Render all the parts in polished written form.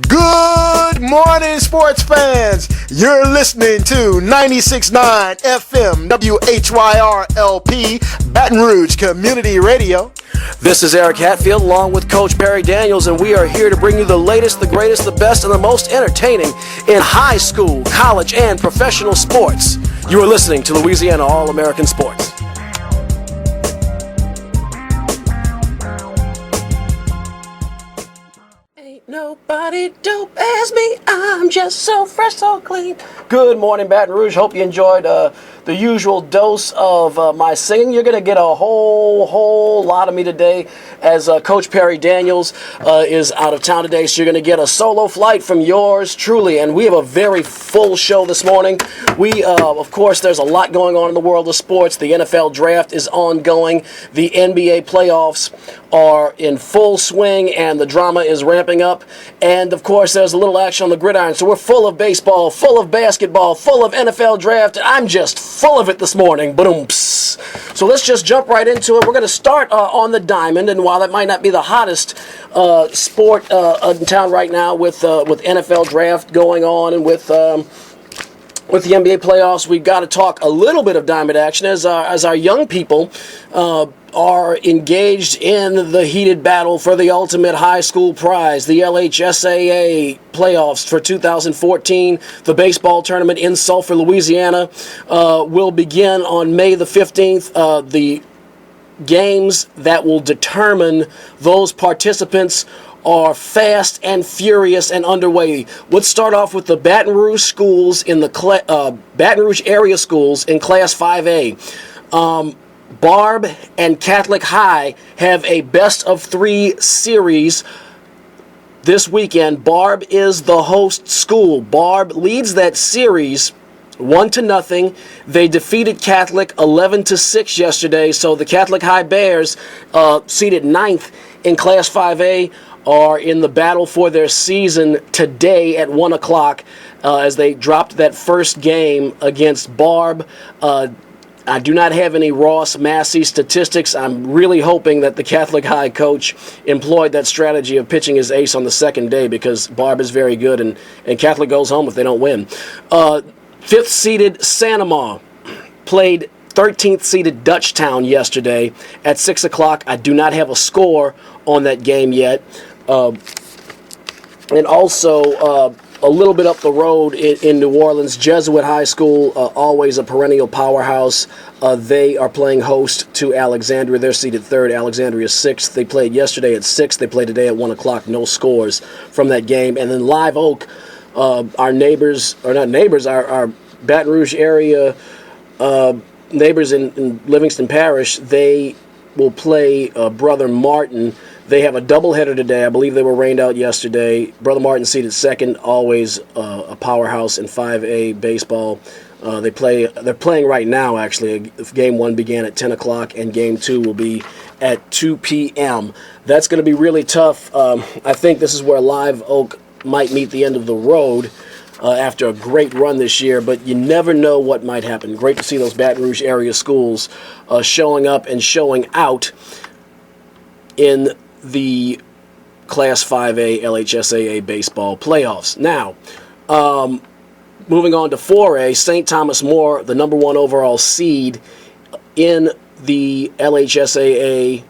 Good morning, sports fans. You're listening to 96.9 FM WHYR LP, Baton Rouge Community Radio. This is Eric Hatfield along with Coach Perry Daniels, and we are here to bring you the latest, the greatest, the best, and the most entertaining in high school, college, and professional sports. You are listening to Louisiana All American Sports. Nobody dope as me, I'm just so fresh, so clean. Good morning, Baton Rouge. Hope you enjoyed the usual dose of my singing. You're going to get a whole lot of me today as Coach Perry Daniels is out of town today. So you're going to get a solo flight from yours truly. And we have a very full show this morning. We, of course, there's a lot going on in the world of sports. The NFL draft is ongoing. The NBA playoffs are in full swing, and the drama is ramping up. And, of course, there's a little action on the gridiron. So we're full of baseball, full of basketball, full of NFL draft. I'm just full of it this morning. Boom. So let's just jump right into it. We're going to start on the diamond, and while that might not be the hottest sport in town right now with NFL draft going on and with the NBA playoffs, we've got to talk a little bit of diamond action as our young people are engaged in the heated battle for the ultimate high school prize, the LHSAA playoffs for 2014. The baseball tournament in Sulphur, Louisiana, will begin on May the 15th. The games that will determine those participants are fast and furious and underway. Let's start off with the Baton Rouge schools in the Baton Rouge area schools in Class 5A. Barb and Catholic High have a best of 3 series this weekend. Barb is the host school. Barb leads that series 1-0. They defeated Catholic 11-6 yesterday. So the Catholic High Bears, seated 9th in Class 5A, are in the battle for their season today at 1 o'clock as they dropped that first game against Barb. I do not have any Ross Massey statistics. I'm really hoping that the Catholic High coach employed that strategy of pitching his ace on the second day, because Barb is very good, and Catholic goes home if they don't win. 5th-seeded Sanamaw played 13th-seeded Dutchtown yesterday at 6 o'clock. I do not have a score on that game yet. And also, a little bit up the road in New Orleans, Jesuit High School, always a perennial powerhouse. They are playing host to Alexandria. They're seated 3rd. Alexandria 6th. They played yesterday at 6. They play today at 1 o'clock. No scores from that game. And then Live Oak, our neighbors, or not neighbors, our Baton Rouge area neighbors in Livingston Parish, they will play Brother Martin. They have a doubleheader today. I believe they were rained out yesterday. Brother Martin seated 2nd, always a powerhouse in 5A baseball. They're playing right now, actually. Game 1 began at 10 o'clock, and Game 2 will be at 2 p.m. That's going to be really tough. I think this is where Live Oak might meet the end of the road after a great run this year, but you never know what might happen. Great to see those Baton Rouge area schools showing up and showing out in the Class 5A LHSAA baseball playoffs. Now, moving on to 4A, St. Thomas More, the number 1 overall seed in the LHSAA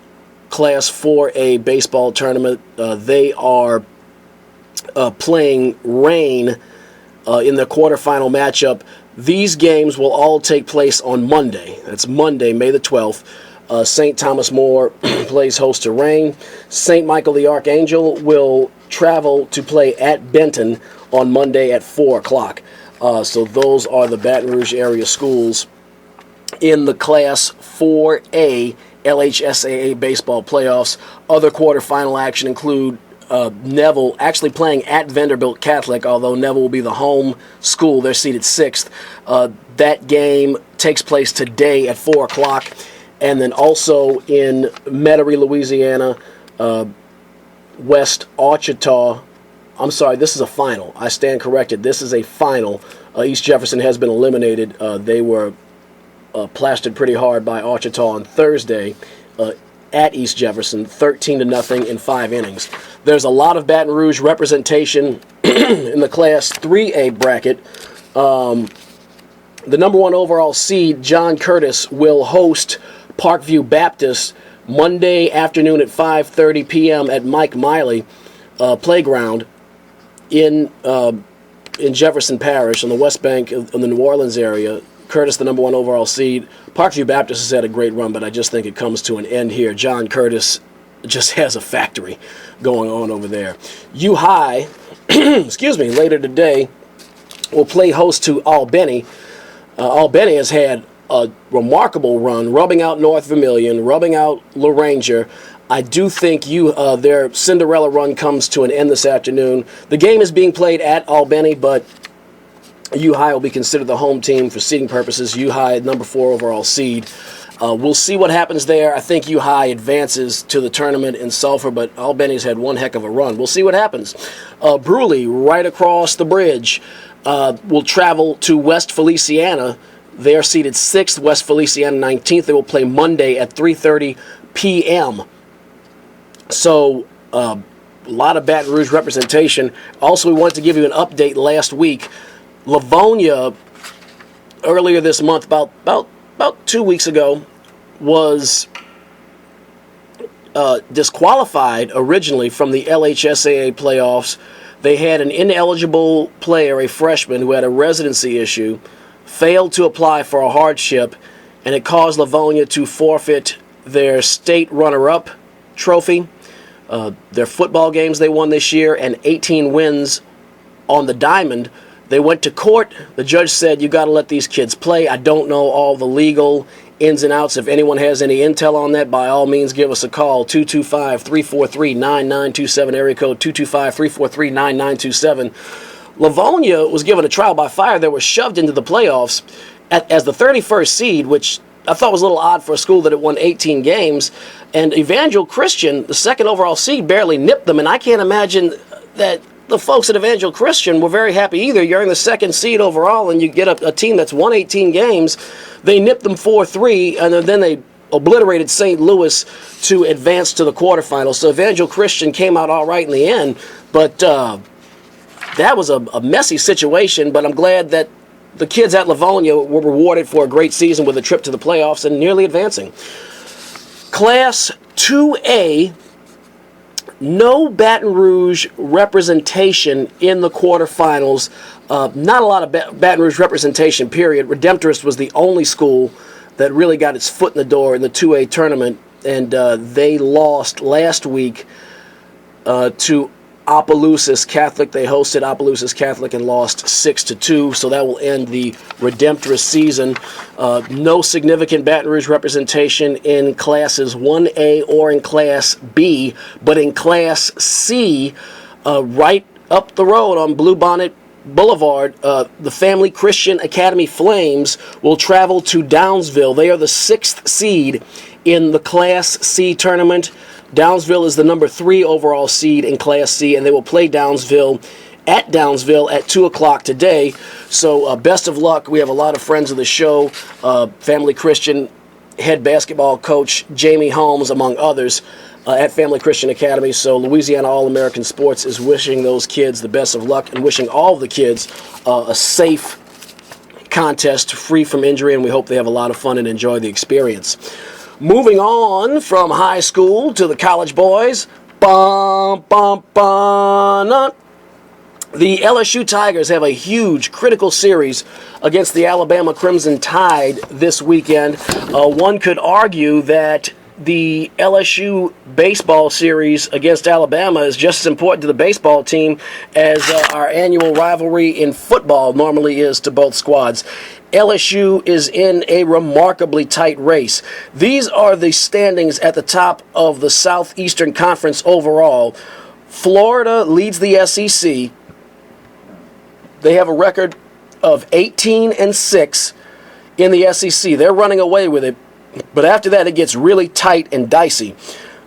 Class 4A baseball tournament. They are playing Rain in the quarterfinal matchup. These games will all take place on Monday. That's Monday, May the 12th. St. Thomas More plays host to Rain. St. Michael the Archangel will travel to play at Benton on Monday at 4 o'clock. So those are the Baton Rouge area schools in the Class 4A LHSAA baseball playoffs. Other quarterfinal action include Neville actually playing at Vanderbilt Catholic, although Neville will be the home school. They're seated 6th. That game takes place today at 4 o'clock. And then also in Metairie, Louisiana, West Ouachita. I'm sorry, this is a final. I stand corrected. This is a final. East Jefferson has been eliminated. They were plastered pretty hard by Ouachita on Thursday. at East Jefferson, 13-0 in 5 innings. There's a lot of Baton Rouge representation in the Class 3A bracket. The number 1 overall seed, John Curtis, will host Parkview Baptist Monday afternoon at 5:30 p.m. at Mike Miley Playground in Jefferson Parish on the West Bank of the New Orleans area. Curtis, the number 1 overall seed. Parkview Baptist has had a great run, but I just think it comes to an end here. John Curtis just has a factory going on over there. U-High, later today, will play host to Albany. Albany has had a remarkable run, rubbing out North Vermilion, rubbing out LaRanger. I do think their Cinderella run comes to an end this afternoon. The game is being played at Albany, but U-High will be considered the home team for seeding purposes. U-High, number 4 overall seed. We'll see what happens there. I think U-High advances to the tournament in Sulphur, but Albany's had one heck of a run. We'll see what happens. Bruley, right across the bridge, will travel to West Feliciana. They are seeded 6th, West Feliciana 19th. They will play Monday at 3:30 p.m. So, a lot of Baton Rouge representation. Also, we wanted to give you an update last week. Livonia, earlier this month, about 2 weeks ago, was disqualified originally from the LHSAA playoffs. They had an ineligible player, a freshman, who had a residency issue, failed to apply for a hardship, and it caused Livonia to forfeit their state runner-up trophy, their football games they won this year, and 18 wins on the diamond. They went to court. The judge said, you got to let these kids play. I don't know all the legal ins and outs. If anyone has any intel on that, by all means, give us a call. 225-343-9927, area code 225-343-9927. Livonia was given a trial by fire. They were shoved into the playoffs as the 31st seed, which I thought was a little odd for a school that had won 18 games. And Evangel Christian, the 2nd overall seed, barely nipped them. And I can't imagine that the folks at Evangel Christian were very happy either. You're in the 2nd seed overall, and you get a team that's won 18 games. They nipped them 4-3, and then they obliterated St. Louis to advance to the quarterfinals. So Evangel Christian came out all right in the end, but that was a messy situation. But I'm glad that the kids at Livonia were rewarded for a great season with a trip to the playoffs and nearly advancing. Class 2A, no Baton Rouge representation in the quarterfinals. Not a lot of Baton Rouge representation, period. Redemptorist was the only school that really got its foot in the door in the 2A tournament, and they lost last week to Opelousas Catholic. They hosted Opelousas Catholic and lost 6-2, so that will end the Redemptorist season. No significant Baton Rouge representation in Classes 1A or in Class B, but in Class C, right up the road on Bluebonnet Boulevard, the Family Christian Academy Flames will travel to Downsville. They are the 6th seed in the Class C tournament. Downsville is the number 3 overall seed in Class C, and they will play Downsville at 2 o'clock today. So best of luck. We have a lot of friends of the show, Family Christian head basketball coach Jamie Holmes, among others, at Family Christian Academy. So Louisiana All American Sports is wishing those kids the best of luck and wishing all of the kids a safe contest, free from injury, and we hope they have a lot of fun and enjoy the experience. Moving on from high school to the college boys. The LSU Tigers have a huge, critical series against the Alabama Crimson Tide this weekend. One could argue that the LSU baseball series against Alabama is just as important to the baseball team as our annual rivalry in football normally is to both squads. LSU is in a remarkably tight race. These are the standings at the top of the Southeastern Conference overall. Florida leads the SEC. They have a record of 18-6 in the SEC. They're running away with it. But after that, it gets really tight and dicey.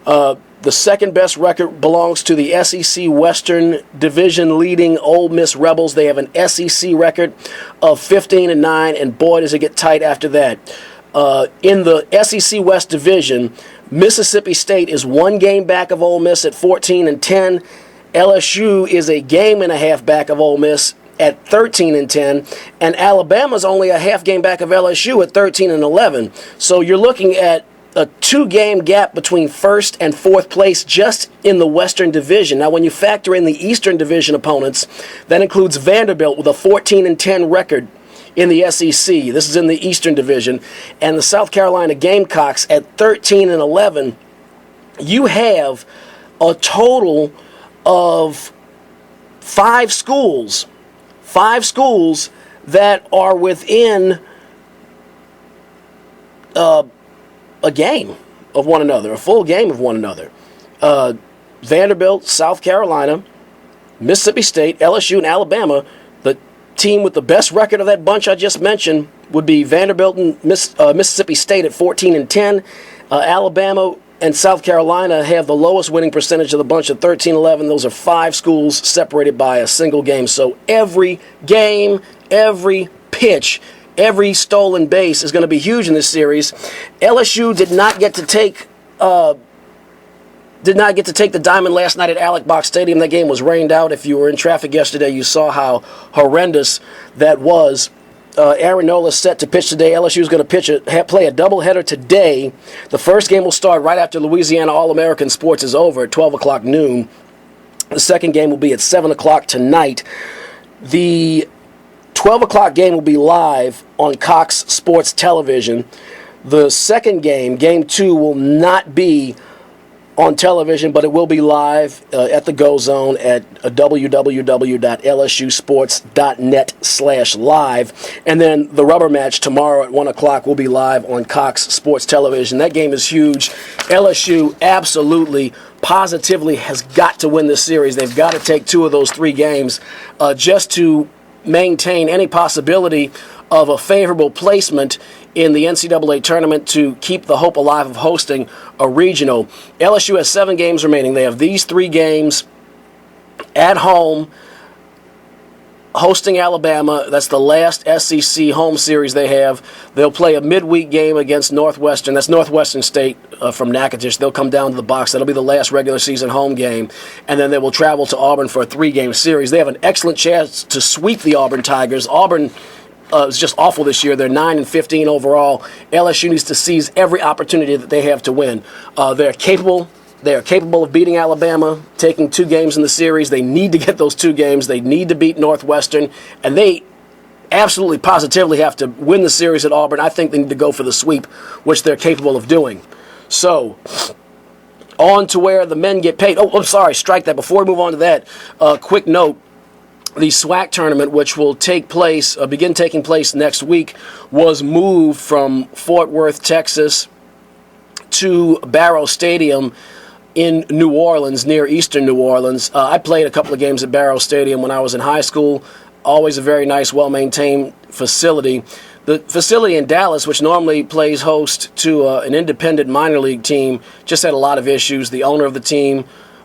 The second best record belongs to the SEC Western Division leading Ole Miss Rebels. They have an SEC record of 15-9, and boy, does it get tight after that. In the SEC West Division, Mississippi State is 1 game back of Ole Miss at 14-10. LSU is a game and a half back of Ole Miss at 13-10, and Alabama's only a half game back of LSU at 13-11. So you're looking at a 2-game gap between first and fourth place just in the Western Division. Now, when you factor in the Eastern Division opponents, that includes Vanderbilt with a 14-10 record in the SEC. This is in the Eastern Division, and the South Carolina Gamecocks at 13-11. You have a total of 5 schools that are within a game of one another, a full game of one another. Vanderbilt, South Carolina, Mississippi State, LSU, and Alabama. The team with the best record of that bunch I just mentioned would be Vanderbilt and Mississippi State at 14-10. Alabama and South Carolina have the lowest winning percentage of the bunch at 13-11. Those are 5 schools separated by a single game. So every game, every pitch, every stolen base is going to be huge in this series. LSU did not get to take the diamond last night at Alex Box Stadium. That game was rained out. If you were in traffic yesterday, you saw how horrendous that was. Aaron Nola's set to pitch today. LSU is going to play a doubleheader today. The first game will start right after Louisiana All American Sports is over at 12 o'clock noon. The second game will be at 7 o'clock tonight. The 12 o'clock game will be live on Cox Sports Television. The second game, Game 2, will not be on television, but it will be live at the Go Zone at www.lsusports.net/live. And then the rubber match tomorrow at 1 o'clock will be live on Cox Sports Television. That game is huge. LSU absolutely, positively has got to win this series. They've got to take 2 of those 3 games just to maintain any possibility of a favorable placement in the NCAA tournament to keep the hope alive of hosting a regional. LSU has 7 games remaining. They have these 3 games at home, hosting Alabama. That's the last SEC home series they have. They'll play a midweek game against Northwestern. That's Northwestern State from Natchitoches. They'll come down to the box. That'll be the last regular season home game. And then they will travel to Auburn for a 3-game series. They have an excellent chance to sweep the Auburn Tigers. Auburn is just awful this year. They're 9-15 overall. LSU needs to seize every opportunity that they have to win. They're capable. They are capable of beating Alabama, taking 2 games in the series. They need to get those 2 games. They need to beat Northwestern, and they absolutely positively have to win the series at Auburn. I think they need to go for the sweep, which they're capable of doing. So, on to where the men get paid. Oh, I'm sorry, strike that. Before we move on to that, quick note. The SWAC tournament, which will begin taking place next week, was moved from Fort Worth, Texas, to Barrow Stadium in New Orleans, near eastern New Orleans. I played a couple of games at Barrow Stadium when I was in high school. Always a very nice, well-maintained facility. The facility in Dallas, which normally plays host to an independent minor league team, just had a lot of issues. The owner of the team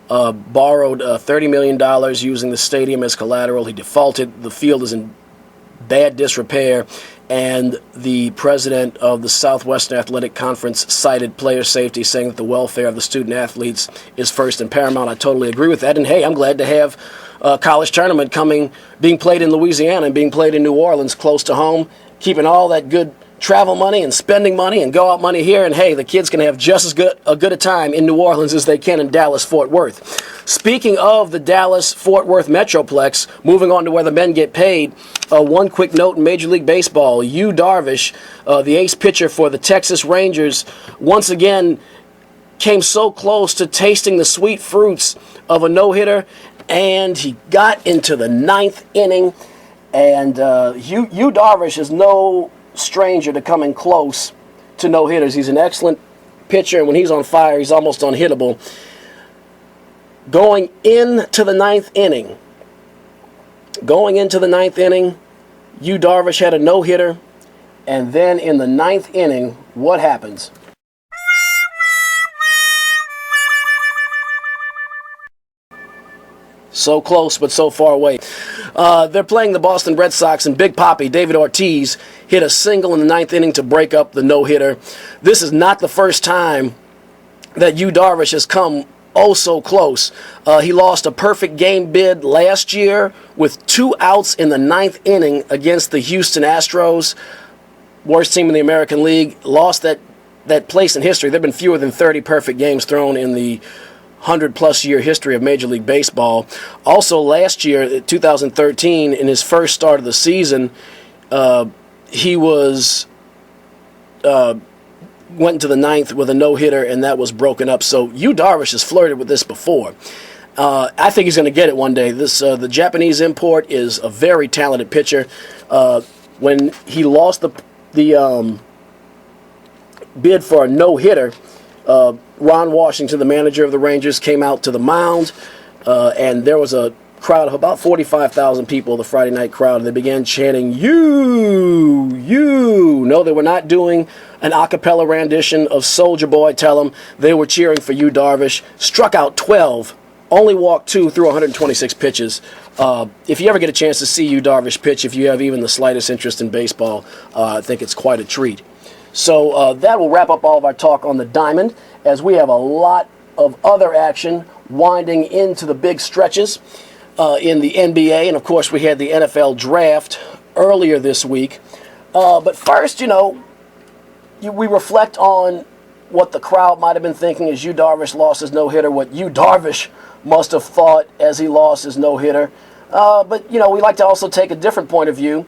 borrowed $30 million using the stadium as collateral. He defaulted. The field is in bad disrepair. And the president of the Southwestern Athletic Conference cited player safety, saying that the welfare of the student athletes is first and paramount. I totally agree with that. And hey, I'm glad to have a college tournament being played in Louisiana and being played in New Orleans, close to home, keeping all that good travel money and spending money and go out money here, and hey, the kids can have just as good a time in New Orleans as they can in Dallas-Fort Worth. Speaking of the Dallas-Fort Worth Metroplex, moving on to where the men get paid, one quick note in Major League Baseball. Yu Darvish, the ace pitcher for the Texas Rangers, once again came so close to tasting the sweet fruits of a no-hitter, and he got into the 9th inning, and Yu Darvish is no stranger to coming close to no-hitters. He's an excellent pitcher, and when he's on fire, he's almost unhittable. Going into the 9th inning, Yu Darvish had a no-hitter, and then in the 9th inning, what happens? So close, but so far away. They're playing the Boston Red Sox, and Big Papi, David Ortiz, hit a single in the 9th inning to break up the no-hitter. This is not the first time that Yu Darvish has come oh so close. He lost a perfect game bid last year with 2 outs in the 9th inning against the Houston Astros, worst team in the American League. Lost that place in history. There have been fewer than 30 perfect games thrown in the 100-plus year history of Major League Baseball. Also, last year, 2013, in his first start of the season, he went into the 9th with a no-hitter, and that was broken up. So Yu Darvish has flirted with this before. I think he's going to get it one day. The Japanese import is a very talented pitcher. When he lost the bid for a no-hitter, Ron Washington, the manager of the Rangers, came out to the mound, and there was a crowd of about 45,000 people, the Friday night crowd, and they began chanting, "You, you." No, they were not doing an a cappella rendition of Soulja Boy, Tell 'em. They were cheering for Yu Darvish. Struck out 12, only walked 2 through 126 pitches. If you ever get a chance to see Yu Darvish pitch, if you have even the slightest interest in baseball, I think it's quite a treat. So that will wrap up all of our talk on the diamond, as we have a lot of other action winding into the big stretches in the NBA. And, of course, we had the NFL draft earlier this week. But first, we reflect on what the crowd might have been thinking as Yu Darvish lost his no-hitter, what Yu Darvish must have thought as he lost his no-hitter. But, we like to also take a different point of view.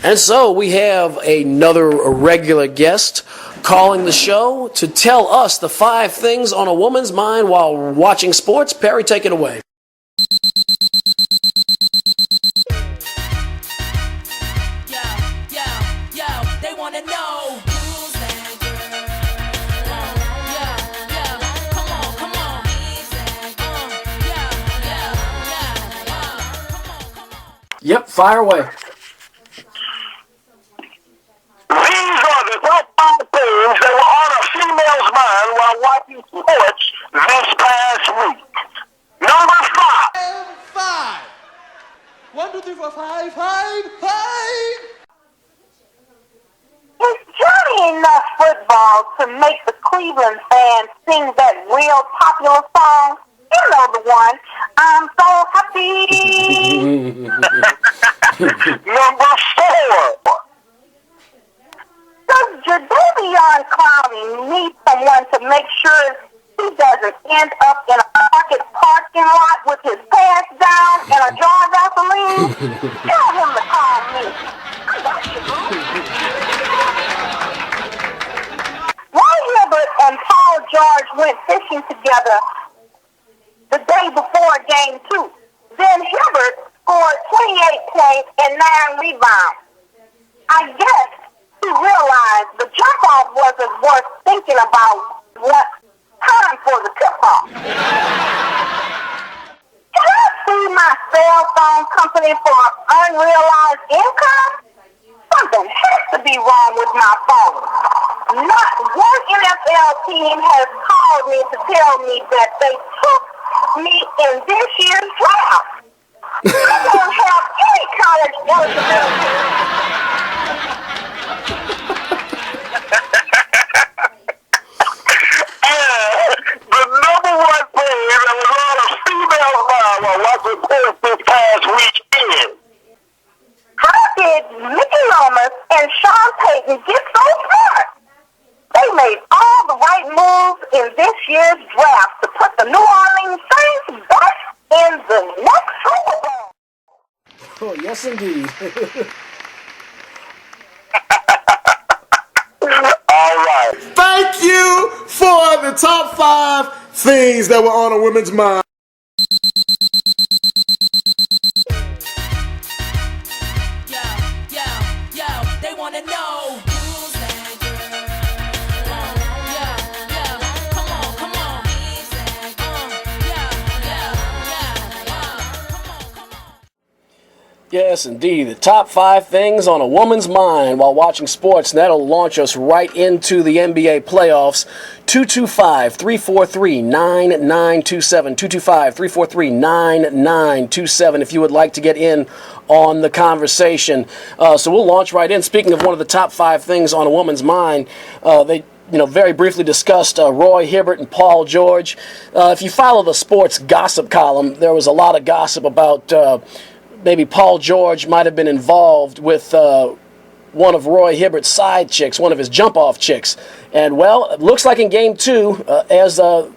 And so we have another regular guest calling the show to tell us the 5 things on a woman's mind while watching sports. Perry, take it away. They want to know. Yep, fire away. These are the top 5 things that were on a female's mind while watching sports this past week. Number 5. 1, 2, 3, 4, 5, 5, 5. Is Johnny enough football to make the Cleveland fans sing that real popular song? You know the one. I'm so happy. Number 4. Does Jadeveon Clowney need someone to make sure he doesn't end up in a market parking lot with his pants down and a jar of Vaseline? Tell him to call me. I got you, boo. Roy Hibbert and Paul George went fishing together the day before Game 2. Then Hibbert scored 28 points and 9 rebounds. I guess he realized the jump-off wasn't worth thinking about. What time for the tip-off? Can I see my cell phone company for unrealized income? Something has to be wrong with my phone. Not one NFL team has called me to tell me that they took me in this year's draft. I don't have any college eligibility. The number 1 thing that was on a female's mind while watching sports this past week is, How did Mickey Lomas and Sean Payton get so smart? They made all the right moves in this year's draft to put the New Orleans Saints back in the next Super Bowl. Oh, yes, indeed. all right. Thank you for the top 5 things that were on a woman's mind. They want to know. Yes, indeed. The top 5 things on a woman's mind while watching sports. And that'll launch us right into the NBA playoffs. 225-343-9927. 225-343-9927 if you would like to get in on the conversation. So we'll launch right in. Speaking of one of the top 5 things on a woman's mind, very briefly discussed Roy Hibbert and Paul George. If you follow the sports gossip column, there was a lot of gossip about maybe Paul George might have been involved with one of Roy Hibbert's side chicks, one of his jump-off chicks. And, well, it looks like in Game 2, as our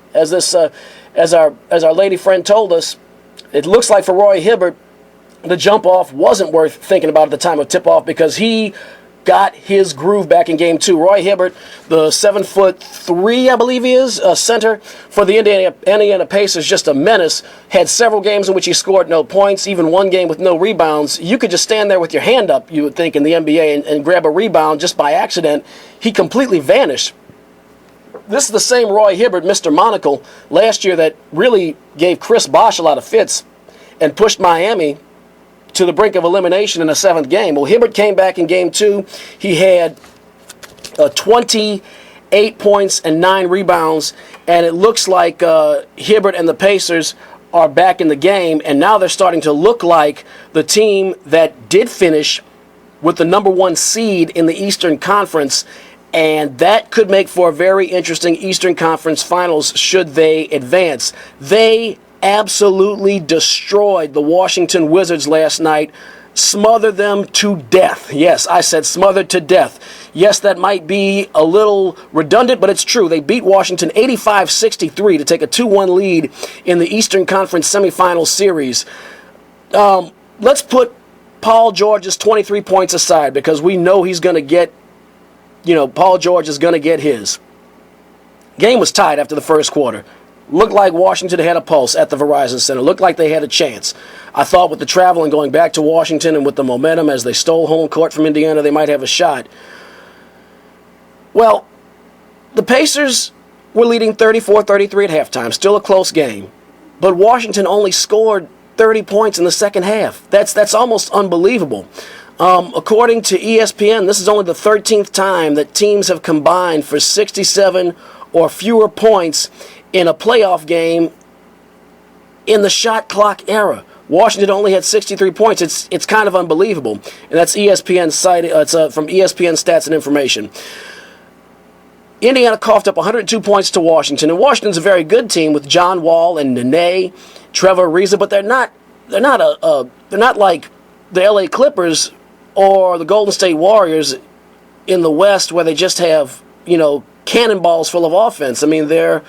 lady friend told us, it looks like for Roy Hibbert, the jump-off wasn't worth thinking about at the time of tip-off because he got his groove back in Game 2. Roy Hibbert, the 7'3", I believe he is, center for the Indiana Pacers, just a menace. Had several games in which he scored no points, even one game with no rebounds. You could just stand there with your hand up, you would think, in the NBA and grab a rebound just by accident. He completely vanished. This is the same Roy Hibbert, Mr. Monocle, last year that really gave Chris Bosh a lot of fits and pushed Miami to the brink of elimination in the 7th game. Well, Hibbert came back in Game 2. He had 28 points and 9 rebounds, and it looks like Hibbert and the Pacers are back in the game, and now they're starting to look like the team that did finish with the number 1 seed in the Eastern Conference, and that could make for a very interesting Eastern Conference Finals should they advance. They absolutely destroyed the Washington Wizards last night, smothered them to death. Yes, I said smothered to death. Yes, that might be a little redundant, but it's true. They beat Washington 85-63 to take a 2-1 lead in the Eastern Conference semifinal series. Let's put Paul George's 23 points aside because we know he's going to get, Paul George is going to get his. Game was tied after the first quarter. Looked like Washington had a pulse at the Verizon Center. Looked like they had a chance. I thought with the travel and going back to Washington and with the momentum as they stole home court from Indiana, they might have a shot. Well, the Pacers were leading 34-33 at halftime. Still a close game. But Washington only scored 30 points in the second half. That's almost unbelievable. According to ESPN, this is only the 13th time that teams have combined for 67 or fewer points in a playoff game in the shot clock era. Washington only had 63 points. It's kind of unbelievable. And that's ESPN site. It's from ESPN Stats and Information. Indiana coughed up 102 points to Washington, and Washington's a very good team with John Wall and Nene, Trevor Ariza, but they're not like the LA Clippers or the Golden State Warriors in the West where they just have, cannonballs full of offense. I mean, they're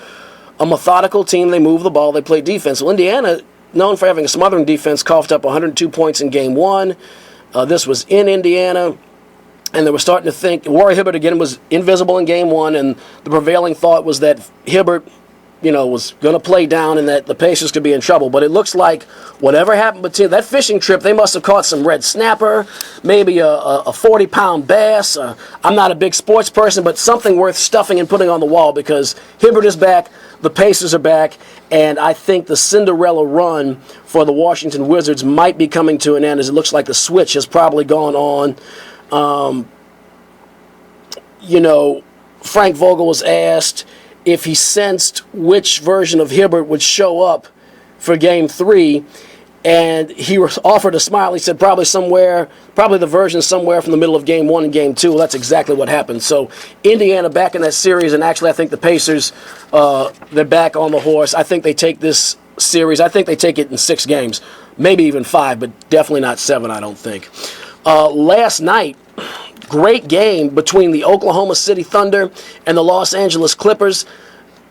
a methodical team. They move the ball. They play defense. Well, Indiana, known for having a smothering defense, coughed up 102 points in Game 1. This was in Indiana, and they were starting to think Roy Hibbert again was invisible in Game 1, and the prevailing thought was that Hibbert, was going to play down and that the Pacers could be in trouble. But it looks like whatever happened between that fishing trip, they must have caught some red snapper, maybe a 40-pound bass. I'm not a big sports person, but something worth stuffing and putting on the wall because Hibbert is back, the Pacers are back, and I think the Cinderella run for the Washington Wizards might be coming to an end as it looks like the switch has probably gone on. Frank Vogel was asked if he sensed which version of Hibbert would show up for Game 3, and he offered a smile. He said probably the version somewhere from the middle of Game 1 and Game 2. Well, that's exactly what happened. So Indiana back in that series, and actually I think the Pacers, they're back on the horse. I think they take this series. I think they take it in 6 games, maybe even 5, but definitely not 7, I don't think. Last night, great game between the Oklahoma City Thunder and the Los Angeles Clippers.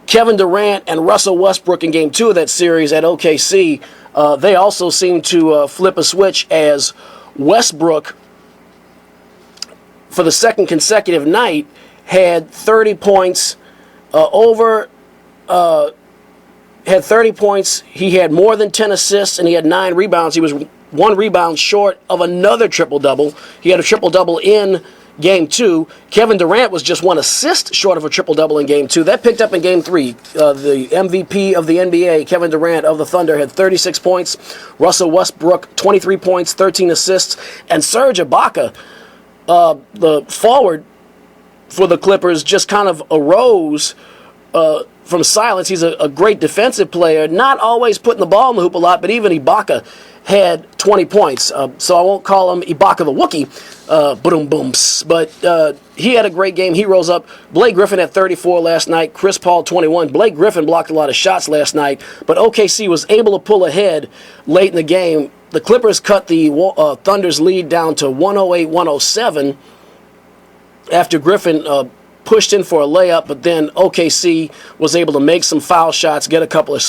Kevin Durant and Russell Westbrook in Game 2 of that series at OKC, they also seem to flip a switch as Westbrook, for the second consecutive night, had 30 points had 30 points. He had more than 10 assists, and he had 9 rebounds. He was 1 rebound short of another triple-double. He had a triple-double in Game 2. Kevin Durant was just 1 assist short of a triple-double in Game 2. That picked up in Game 3. The MVP of the NBA, Kevin Durant of the Thunder, had 36 points. Russell Westbrook, 23 points, 13 assists. And Serge Ibaka, the forward for the Clippers, just kind of arose from silence. He's a great defensive player, not always putting the ball in the hoop a lot, but even Ibaka had 20 points. So I won't call him Ibaka the Wookiee, but he had a great game. He rose up. Blake Griffin had 34 last night. Chris Paul 21. Blake Griffin blocked a lot of shots last night, but OKC was able to pull ahead late in the game. The Clippers cut the Thunder's lead down to 108-107 after Griffin pushed in for a layup, but then OKC was able to make some foul shots, get a couple of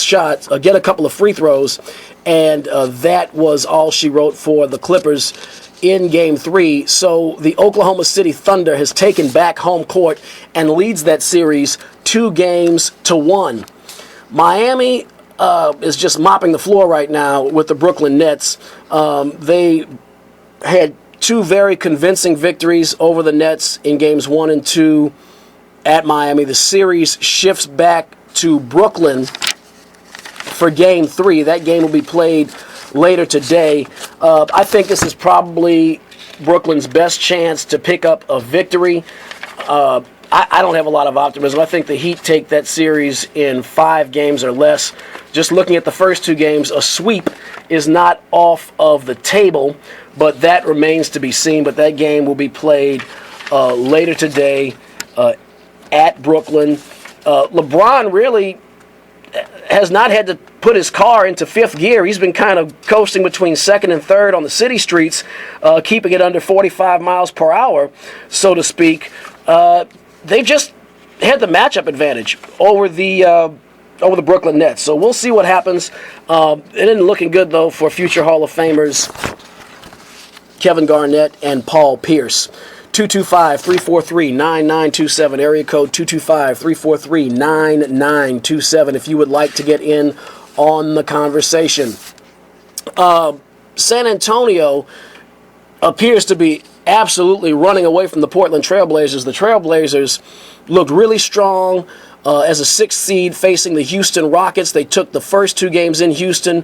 free throws, and that was all she wrote for the Clippers in Game 3. So the Oklahoma City Thunder has taken back home court and leads that series 2-1. Miami is just mopping the floor right now with the Brooklyn Nets. They had 2 very convincing victories over the Nets in Games 1 and 2 at Miami. The series shifts back to Brooklyn for Game 3. That game will be played later today. I think this is probably Brooklyn's best chance to pick up a victory. I don't have a lot of optimism. I think the Heat take that series in 5 games or less. Just looking at the first 2 games, a sweep is not off of the table, but that remains to be seen. But that game will be played later today at Brooklyn. LeBron really has not had to put his car into 5th gear. He's been kind of coasting between 2nd and 3rd on the city streets, keeping it under 45 miles per hour, so to speak. They just had the matchup advantage over the Brooklyn Nets. So we'll see what happens. It isn't looking good, though, for future Hall of Famers Kevin Garnett and Paul Pierce. 225-343-9927, area code 225-343-9927 if you would like to get in on the conversation. San Antonio appears to be absolutely running away from the Portland Trailblazers. The Trailblazers looked really strong as a 6th seed facing the Houston Rockets. They took the first 2 games in Houston.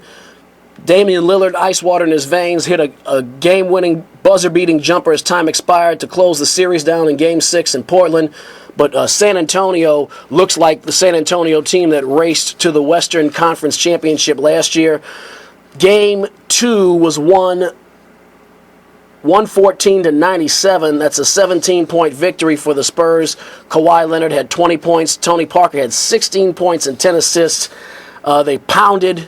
Damian Lillard, ice water in his veins, hit a game-winning, buzzer-beating jumper as time expired to close the series down in Game 6 in Portland. But San Antonio looks like the San Antonio team that raced to the Western Conference Championship last year. Game 2 was won 114-97. That's a 17-point victory for the Spurs. Kawhi Leonard had 20 points. Tony Parker had 16 points and 10 assists. They pounded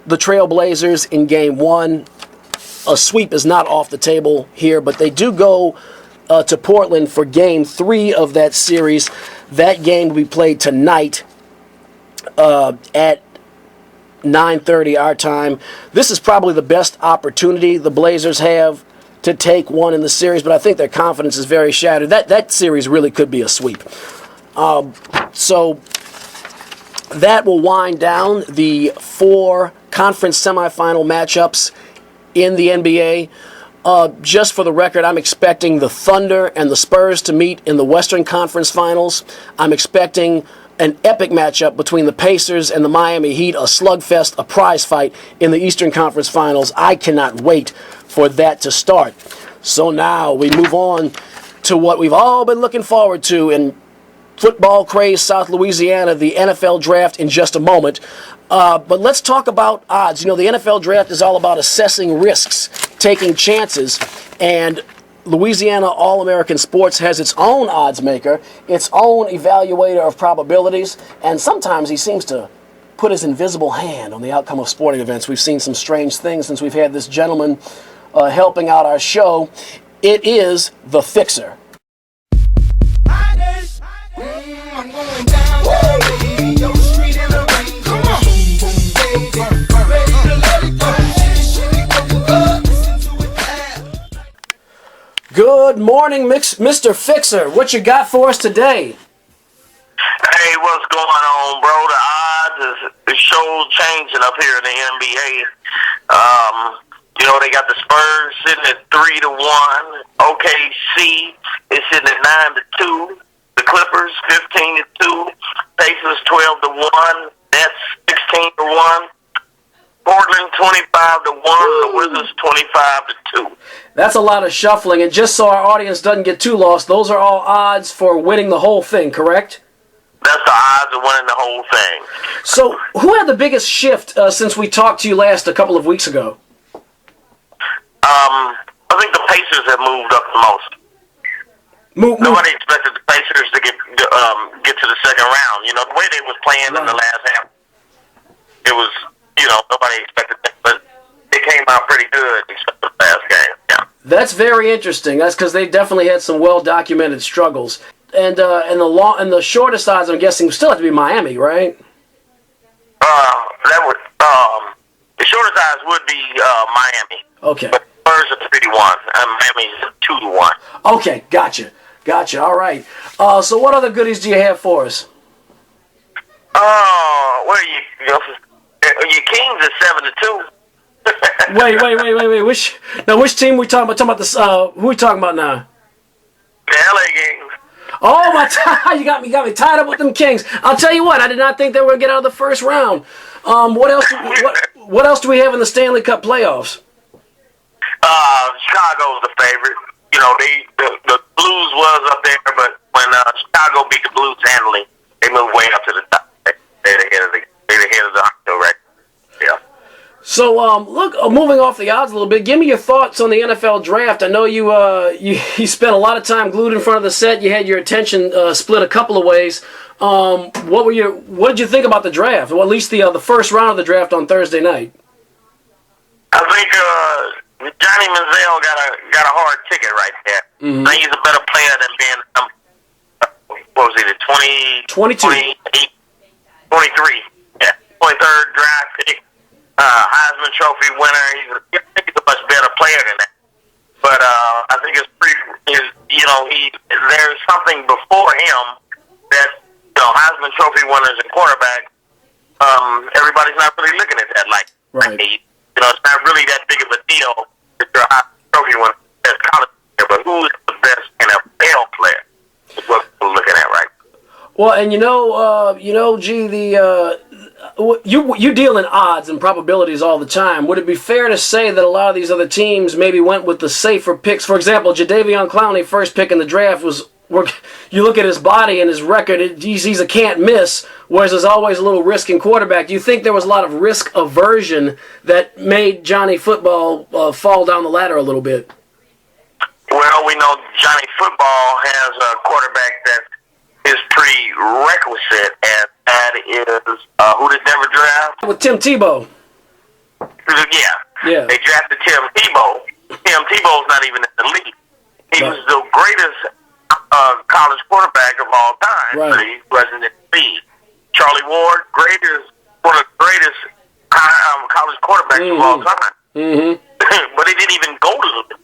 the Trailblazers in Game 1. A sweep is not off the table here, but they do go to Portland for Game 3 of that series. That game will be played tonight at 9:30 our time. This is probably the best opportunity the Blazers have to take one in the series, but I think their confidence is very shattered. That series really could be a sweep. So that will wind down the 4 conference semifinal matchups in the NBA. Just for the record, I'm expecting the Thunder and the Spurs to meet in the Western Conference Finals. I'm expecting an epic matchup between the Pacers and the Miami Heat, a slugfest, a prize fight in the Eastern Conference Finals. I cannot wait for that to start. So now we move on to what we've all been looking forward to in football-crazed South Louisiana, the NFL draft, in just a moment. But let's talk about odds. You know, the NFL draft is all about assessing risks, taking chances, and Louisiana All American Sports has its own odds maker, its own evaluator of probabilities, and sometimes he seems to put his invisible hand on the outcome of sporting events. We've seen some strange things since we've had this gentleman helping out our show. It is the Fixer. I'm going down, baby. Yo, street in the rain. Come on. Ready to let it go. Good morning, Mr. Fixer. What you got for us today? Hey, what's going on, bro? The odds is shows changing up here in the NBA. You know, they got the Spurs sitting at 3-1. OKC is sitting at 9-2. The Clippers 15-2. Pacers 12-1. Nets 16-1. Portland 25-1. The Wizards 25-2. That's a lot of shuffling, and just so our audience doesn't get too lost, those are all odds for winning the whole thing, correct? that's the odds of winning the whole thing. So, who had the biggest shift since we talked to you last a couple of weeks ago? I think the Pacers have moved up the most. Nobody expected the Pacers to get to the second round. You know, the way they was playing in the last half, it was, you know, nobody expected that, but they came out pretty good except the last game. Yeah. That's very interesting. That's because they definitely had some well-documented struggles. And the shortest odds, I'm guessing, still have to be Miami, right? That would the shortest odds would be Miami. Okay. But Spurs are 3-1. Miami's 2-1. Okay, gotcha. All right. So what other goodies do you have for us? What are you? Your Kings is 7-2. Wait. Which team we talking about? Talking about this? Who we talking about now? The LA Kings. Oh my! You got me tied up with them Kings. I'll tell you what. I did not think they were gonna get out of the first round. What else? What else do we have in the Stanley Cup playoffs? Chicago's the favorite. You know, the Blues was up there, but when Chicago beat the Blues handily, they moved way up to the top. They're the head of the hockey right. Yeah. So, look, moving off the odds a little bit, give me your thoughts on the NFL draft. I know you spent a lot of time glued in front of the set. You had your attention split a couple of ways. What did you think about the draft? Well, at least the first round of the draft on Thursday night. I think Johnny Manziel got a hard ticket right there. Mm-hmm. I think he's a better player than being what was he, the 23? Yeah, 23rd draft pick, Heisman Trophy winner. He's a much better player than that. But I think there's something before him that Heisman Trophy winners and quarterback. Everybody's not really looking at that like right. It's not really that big of a deal if you're a Heisman Trophy winner as college player, but who's the best NFL player is what we're looking at right now. Well, and you deal in odds and probabilities all the time. Would it be fair to say that a lot of these other teams maybe went with the safer picks? For example, Jadeveon Clowney, first pick in the draft, you look at his body and his record, he's a can't miss, whereas there's always a little risk in quarterback. Do you think there was a lot of risk aversion that made Johnny Football fall down the ladder a little bit? Well, we know Johnny Football has a quarterback that is prerequisite, and that is who did Denver draft? With Tim Tebow. Yeah. They drafted Tim Tebow. Tim Tebow's not even in the league. He was the greatest college quarterback of all time, but he wasn't in the league. Charlie Ward, one of the greatest college quarterbacks of all time. Mm-hmm. But he didn't even go to the league.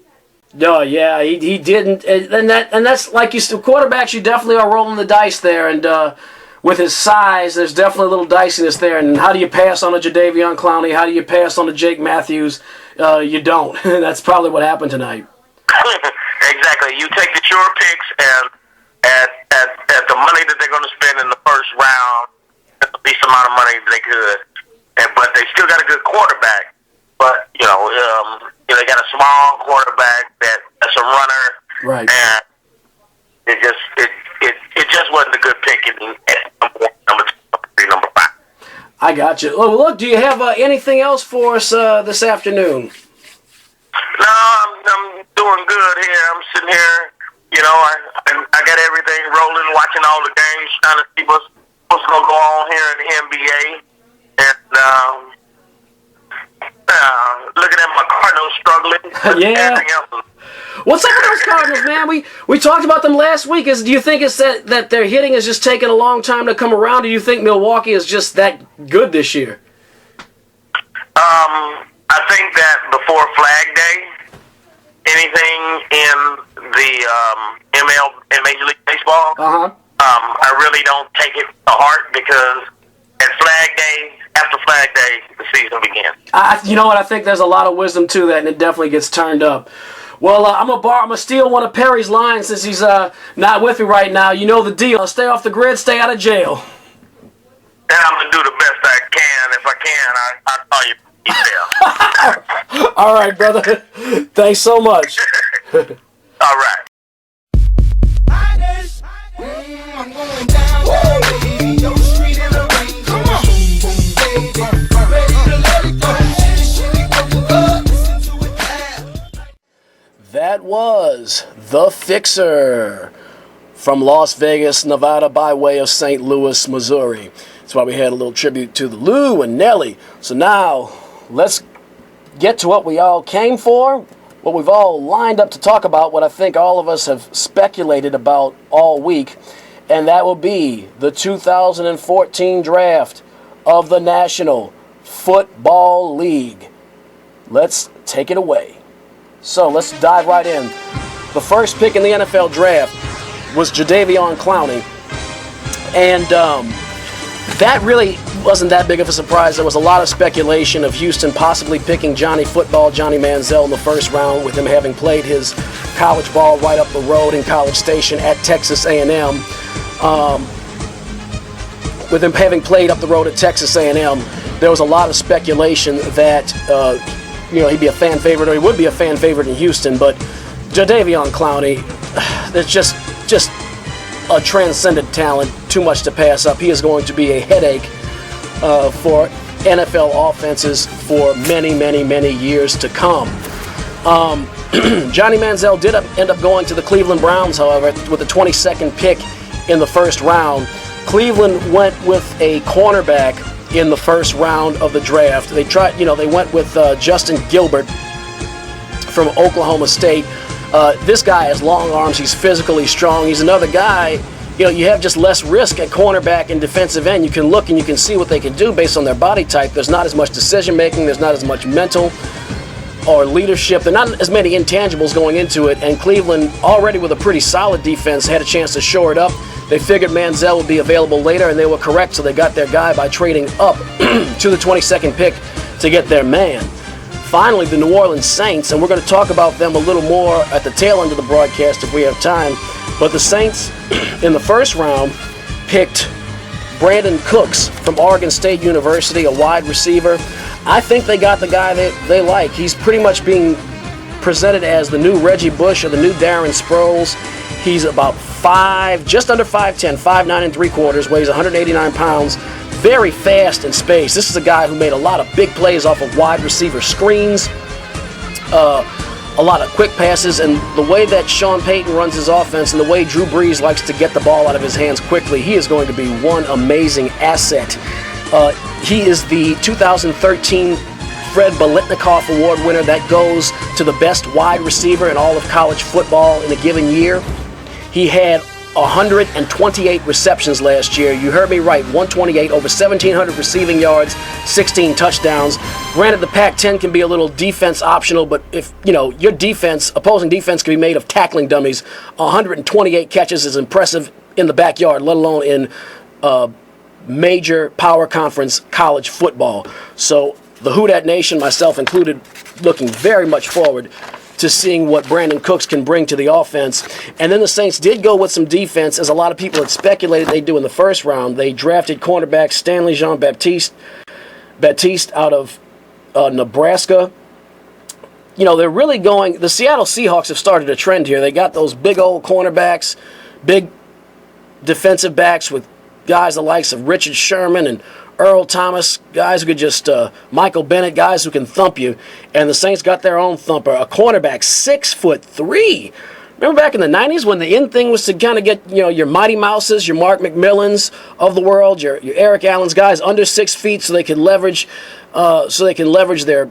No, yeah, he didn't, and that's like you said, quarterbacks. You definitely are rolling the dice there, and with his size, there's definitely a little diciness there. And how do you pass on a Jadeveon Clowney? How do you pass on a Jake Matthews? You don't. That's probably what happened tonight. Exactly. You take the sure picks, and at the money that they're going to spend in the first round, the least amount of money they could, but they still got a good quarterback. But they got a small quarterback that's a runner, right? And it just wasn't a good pick in number 2, number 5. I got you. Well, look, do you have anything else for us this afternoon? No, I'm doing good here. I'm sitting here. I got everything rolling, watching all the games, trying to see what's going to go on here in the NBA, and looking at my Cardinals struggling. Yeah. What's up with those Cardinals, man? We talked about them last week. Do you think it's that their hitting is just taking a long time to come around? Or do you think Milwaukee is just that good this year? I think that before Flag Day, anything in the in Major League Baseball, I really don't take it to heart because at after Flag Day, the season begins. You know what? I think there's a lot of wisdom to that, and it definitely gets turned up. Well, I'm gonna steal one of Perry's lines since he's not with me right now. You know the deal. Stay off the grid, stay out of jail. And I'm gonna do the best I can. If I can, I'll call you. All right, brother. Thanks so much. All right. I'm going down. Ready to let it go. Listen to it now. That was The Fixer from Las Vegas, Nevada, by way of St. Louis, Missouri. That's why we had a little tribute to the Lou and Nelly. So now, let's get to what we all came for, what we've all lined up to talk about, what I think all of us have speculated about all week, and that will be the 2014 draft of the National Football League. Let's take it away. So let's dive right in. The first pick in the NFL draft was Jadeveon Clowney, and that really wasn't that big of a surprise. There was a lot of speculation of Houston possibly picking Johnny Manziel in the first round, with him having played his college ball right up the road in College Station at Texas A&M. With him having played up the road at Texas A&M, there was a lot of speculation that he'd be a fan favorite, or he would be a fan favorite in Houston. But Jadeveon Clowney, there's just a transcendent talent, too much to pass up. He is going to be a headache for NFL offenses for many, many, many years to come. Johnny Manziel did end up going to the Cleveland Browns, however, with the 22nd pick in the first round. Cleveland went with a cornerback in the first round of the draft. They went with Justin Gilbert from Oklahoma State. This guy has long arms. He's physically strong. He's another guy, you have just less risk at cornerback and defensive end. You can look and you can see what they can do based on their body type. There's not as much decision making. There's not as much mental or leadership. There are not as many intangibles going into it. And Cleveland, already with a pretty solid defense, had a chance to shore it up. They figured Manziel would be available later, and they were correct, so they got their guy by trading up to the 22nd pick to get their man. Finally, the New Orleans Saints, and we're going to talk about them a little more at the tail end of the broadcast if we have time, but the Saints, in the first round, picked Brandin Cooks from Oregon State University, a wide receiver. I think they got the guy they like. He's pretty much being presented as the new Reggie Bush or the new Darren Sproles. He's about just under 5'10", 5'9 3/4", weighs 189 pounds, very fast in space. This is a guy who made a lot of big plays off of wide receiver screens, a lot of quick passes, and the way that Sean Payton runs his offense and the way Drew Brees likes to get the ball out of his hands quickly, he is going to be one amazing asset. He is the 2013 Fred Biletnikoff Award winner. That goes to the best wide receiver in all of college football in a given year. He had 128 receptions last year. You heard me right, 128, over 1,700 receiving yards, 16 touchdowns. Granted, the Pac-10 can be a little defense optional, but if your opposing defense can be made of tackling dummies, 128 catches is impressive in the backyard, let alone in major power conference college football. So the Who Dat Nation, myself included, looking very much forward to seeing what Brandin Cooks can bring to the offense. And then the Saints did go with some defense, as a lot of people had speculated they'd do in the first round. They drafted cornerback Stanley Jean-Baptiste out of Nebraska. They're really going, the Seattle Seahawks have started a trend here. They got those big old cornerbacks, big defensive backs with guys the likes of Richard Sherman and Earl Thomas, guys who could just, Michael Bennett, guys who can thump you. And the Saints got their own thumper, a cornerback, 6'3". Remember back in the 90s when the in thing was to kind of get, your Mighty Mouses, your Mark McMillans of the world, your Eric Allen's, guys under 6 feet, so they can leverage their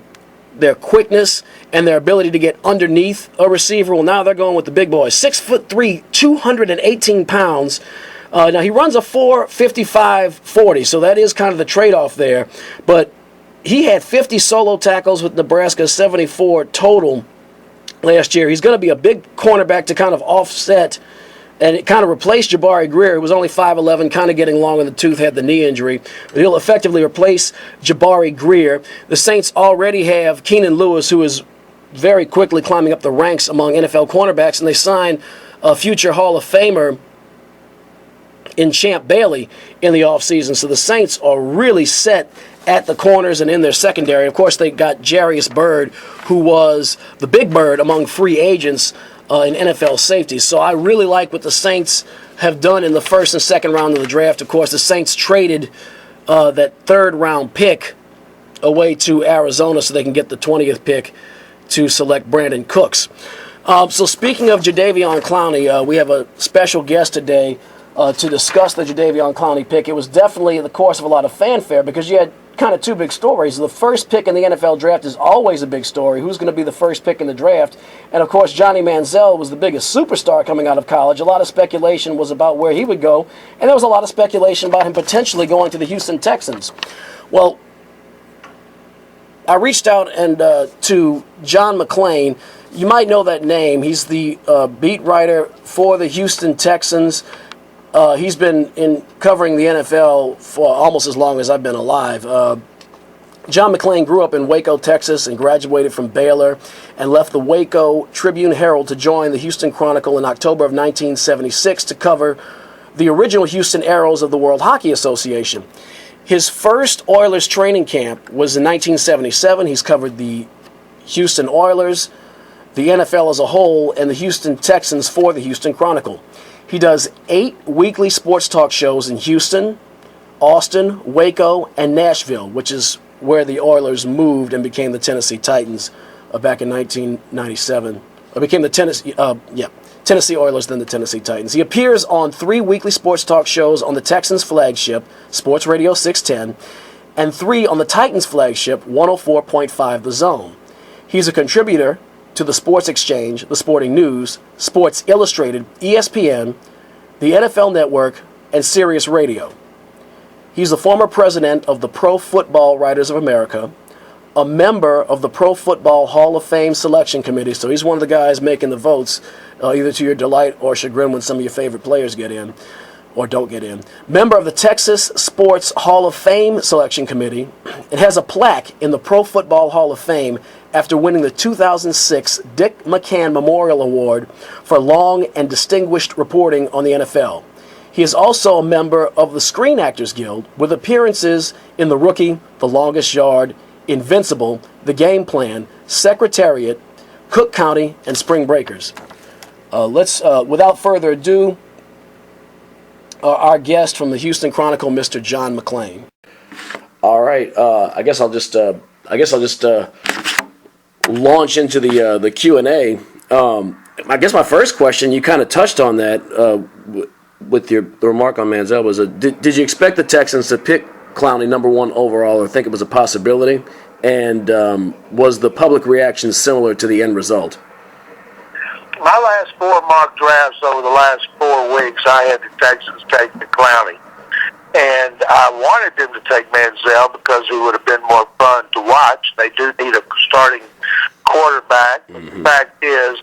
quickness and their ability to get underneath a receiver. Well, now they're going with the big boys. 6'3", 218 pounds. Now, he runs a 4.55-40, so that is kind of the trade-off there. But he had 50 solo tackles with Nebraska, 74 total last year. He's going to be a big cornerback to kind of offset and it kind of replaced Jabari Greer, who was only 5'11", kind of getting long in the tooth, had the knee injury. But he'll effectively replace Jabari Greer. The Saints already have Keenan Lewis, who is very quickly climbing up the ranks among NFL cornerbacks, and they signed a future Hall of Famer in Champ Bailey in the offseason. So the Saints are really set at the corners and in their secondary. Of course, they got Jarius Byrd, who was the big bird among free agents in NFL safeties. So I really like what the Saints have done in the first and second round of the draft. Of course, the Saints traded that third-round pick away to Arizona so they can get the 20th pick to select Brandin Cooks. So speaking of Jadeveon Clowney, we have a special guest today to discuss the Jadeveon Clowney pick. It was definitely the course of a lot of fanfare because you had kind of two big stories. The first pick in the NFL draft is always a big story. Who's going to be the first pick in the draft? And, of course, Johnny Manziel was the biggest superstar coming out of college. A lot of speculation was about where he would go, and there was a lot of speculation about him potentially going to the Houston Texans. Well, I reached out and to John McClain. You might know that name. He's the beat writer for the Houston Texans. He's been covering the NFL for almost as long as I've been alive. John McClain grew up in Waco, Texas, and graduated from Baylor and left the Waco Tribune-Herald to join the Houston Chronicle in October of 1976 to cover the original Houston Aeros of the World Hockey Association. His first Oilers training camp was in 1977. He's covered the Houston Oilers, the NFL as a whole, and the Houston Texans for the Houston Chronicle. He does 8 weekly sports talk shows in Houston, Austin, Waco, and Nashville, which is where the Oilers moved and became the Tennessee Titans back in 1997. Or became the Tennessee Oilers, then the Tennessee Titans. He appears on 3 weekly sports talk shows on the Texans flagship, Sports Radio 610, and 3 on the Titans flagship, 104.5 The Zone. He's a contributor to the Sports Exchange, the Sporting News, Sports Illustrated, ESPN, the NFL Network, and Sirius Radio. He's the former president of the Pro Football Writers of America, a member of the Pro Football Hall of Fame Selection Committee, so he's one of the guys making the votes, either to your delight or chagrin when some of your favorite players get in or don't get in. Member of the Texas Sports Hall of Fame Selection Committee, and has a plaque in the Pro Football Hall of Fame after winning the 2006 Dick McCann Memorial Award for long and distinguished reporting on the NFL. He is also a member of the Screen Actors Guild, with appearances in The Rookie, The Longest Yard, Invincible, The Game Plan, Secretariat, Cook County, and Spring Breakers. Let's, without further ado, our guest from the Houston Chronicle, Mr. John McClain. All right, I guess I'll just launch into the Q&A. I guess my first question, you kind of touched on that with the remark on Manziel, was did you expect the Texans to pick Clowney number 1 overall or think it was a possibility? And was the public reaction similar to the end result? My last 4 mock drafts over the last 4 weeks, I had the Texans take the Clowney. And I wanted them to take Manziel because he would have been more fun to watch. They do need a starting quarterback. Mm-hmm. The fact is,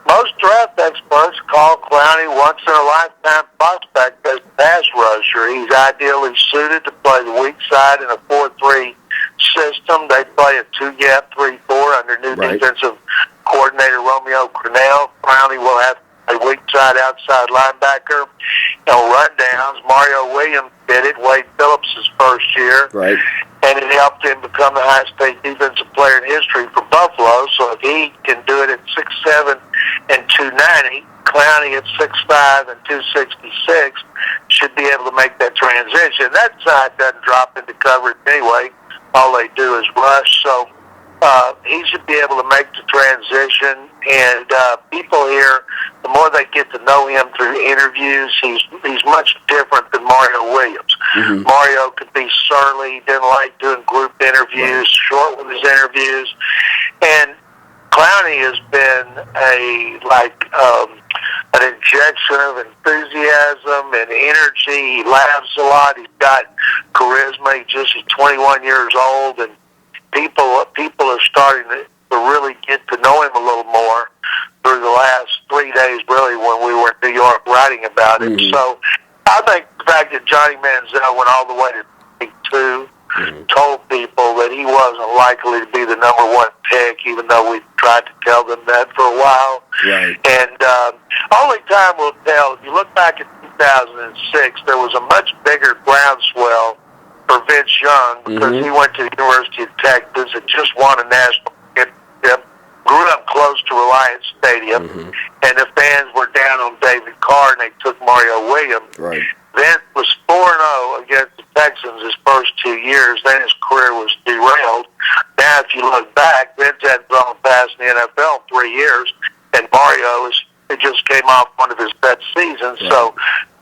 most draft experts call Clowney once-in-a-lifetime prospect as a pass rusher. He's ideally suited to play the weak side in a 4-3 system. They play a 2-gap 3-4 under new defensive coordinator Romeo Crennel. Clowney will have a weak side outside linebacker. Rundowns. Mario Williams did it. Wade Phillips' first year. Right. And it helped him become the highest paid defensive player in history for Buffalo. So if he can do it at 6'7" and 290, Clowney at 6'5" and 266 should be able to make that transition. That side doesn't drop into coverage anyway. All they do is rush. So he should be able to make the transition. And people here, the more they get to know him through interviews, he's much different than Mario Williams. Mm-hmm. Mario could be surly, didn't like doing group interviews, short with his interviews. And Clowney has been an injection of enthusiasm and energy. He laughs a lot. He's got charisma. He's 21 years old, and people are starting to really get to know him a little more through the last 3 days, really, when we were in New York writing about him. Mm-hmm. So I think the fact that Johnny Manziel went all the way to pick 2 told people that he wasn't likely to be the number 1 pick, even though we tried to tell them that for a while. Right. And only time will tell. If you look back at 2006, there was a much bigger groundswell for Vince Young because he went to the University of Texas and just won a national championship, grew up close to Reliance Stadium, and the fans were down on David Carr and they took Mario Williams. Right. Vince was 4-0 against the Texans his first 2 years. Then his career was derailed. Now, if you look back, Vince hadn't thrown a pass in the NFL in 3 years, and Mario it just came off one of his best seasons. Right. So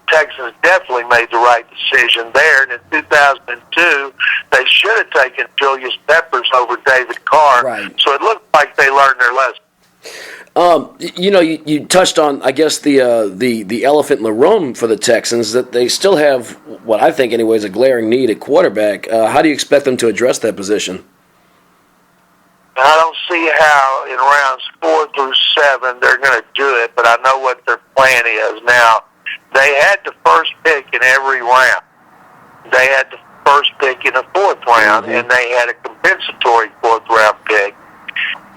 Texans definitely made the right decision there. And in 2002, they should have taken Julius Peppers over David Carr. Right. So it looked like they learned their lesson. You touched on, I guess, the elephant in the room for the Texans, that they still have, what I think anyway, is a glaring need at quarterback. How do you expect them to address that position? I don't see how in rounds 4 through 7 they're going to do it, but I know what their plan is. Now, they had the first pick in every round. They had the first pick in the 4th round, and they had a compensatory 4th round pick.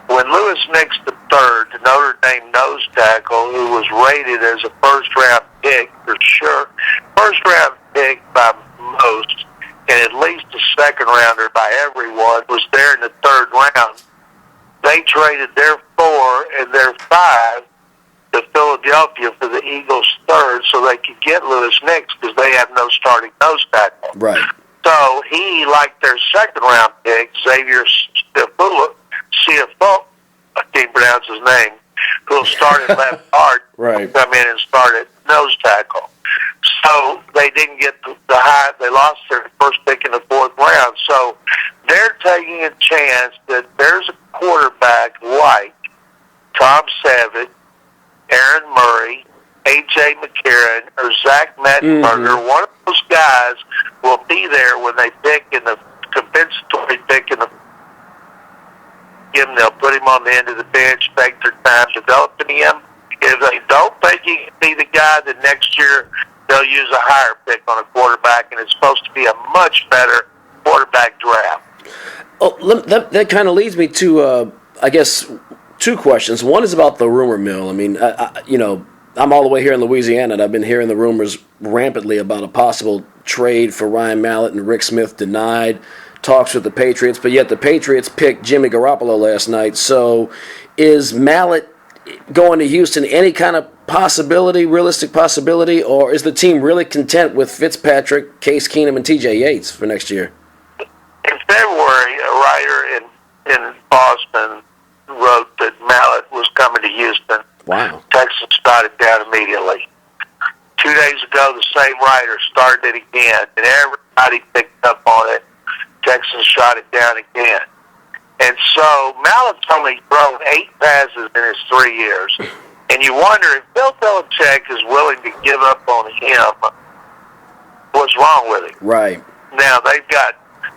When Louis Nix III, the Notre Dame nose tackle, who was rated as a first-round pick for sure, first-round pick by most, and at least a second-rounder by everyone, was there in the 3rd round, they traded their 4 and their 5 to Philadelphia for the Eagles' 3rd so they could get Louis Nix because they have no starting nose tackle. Right. So he, like their 2nd-round pick, Xavier CFO, I can't pronounce his name, who'll start at left guard, Right. come in and start at nose tackle. So they didn't get the high. They lost their first pick in the 4th round. So they're taking a chance that there's a quarterback like Tom Savage, Aaron Murray, A.J. McCarron, or Zach Mettenberger. One of those guys will be there when they pick in the compensatory pick in the they'll put him on the end of the bench, take their time developing him. If they don't think he can be the guy, then next year they'll use a higher pick on a quarterback, and it's supposed to be a much better quarterback draft. Oh, that kind of leads me to, I guess, 2 questions. One is about the rumor mill. I mean, I'm all the way here in Louisiana, and I've been hearing the rumors rampantly about a possible trade for Ryan Mallett and Rick Smith denied. Talks with the Patriots, but yet the Patriots picked Jimmy Garoppolo last night. So is Mallett going to Houston any kind of possibility, realistic possibility, or is the team really content with Fitzpatrick, Case Keenum, and T.J. Yates for next year? In February, a writer in Boston wrote that Mallett was coming to Houston. Wow. Texans started down immediately. 2 days ago, the same writer started it again, and everybody picked up on it. Texans shot it down again. And so Mallett's only thrown 8 passes in his 3 years. And you wonder if Bill Belichick is willing to give up on him, what's wrong with him? Right. Now, they've got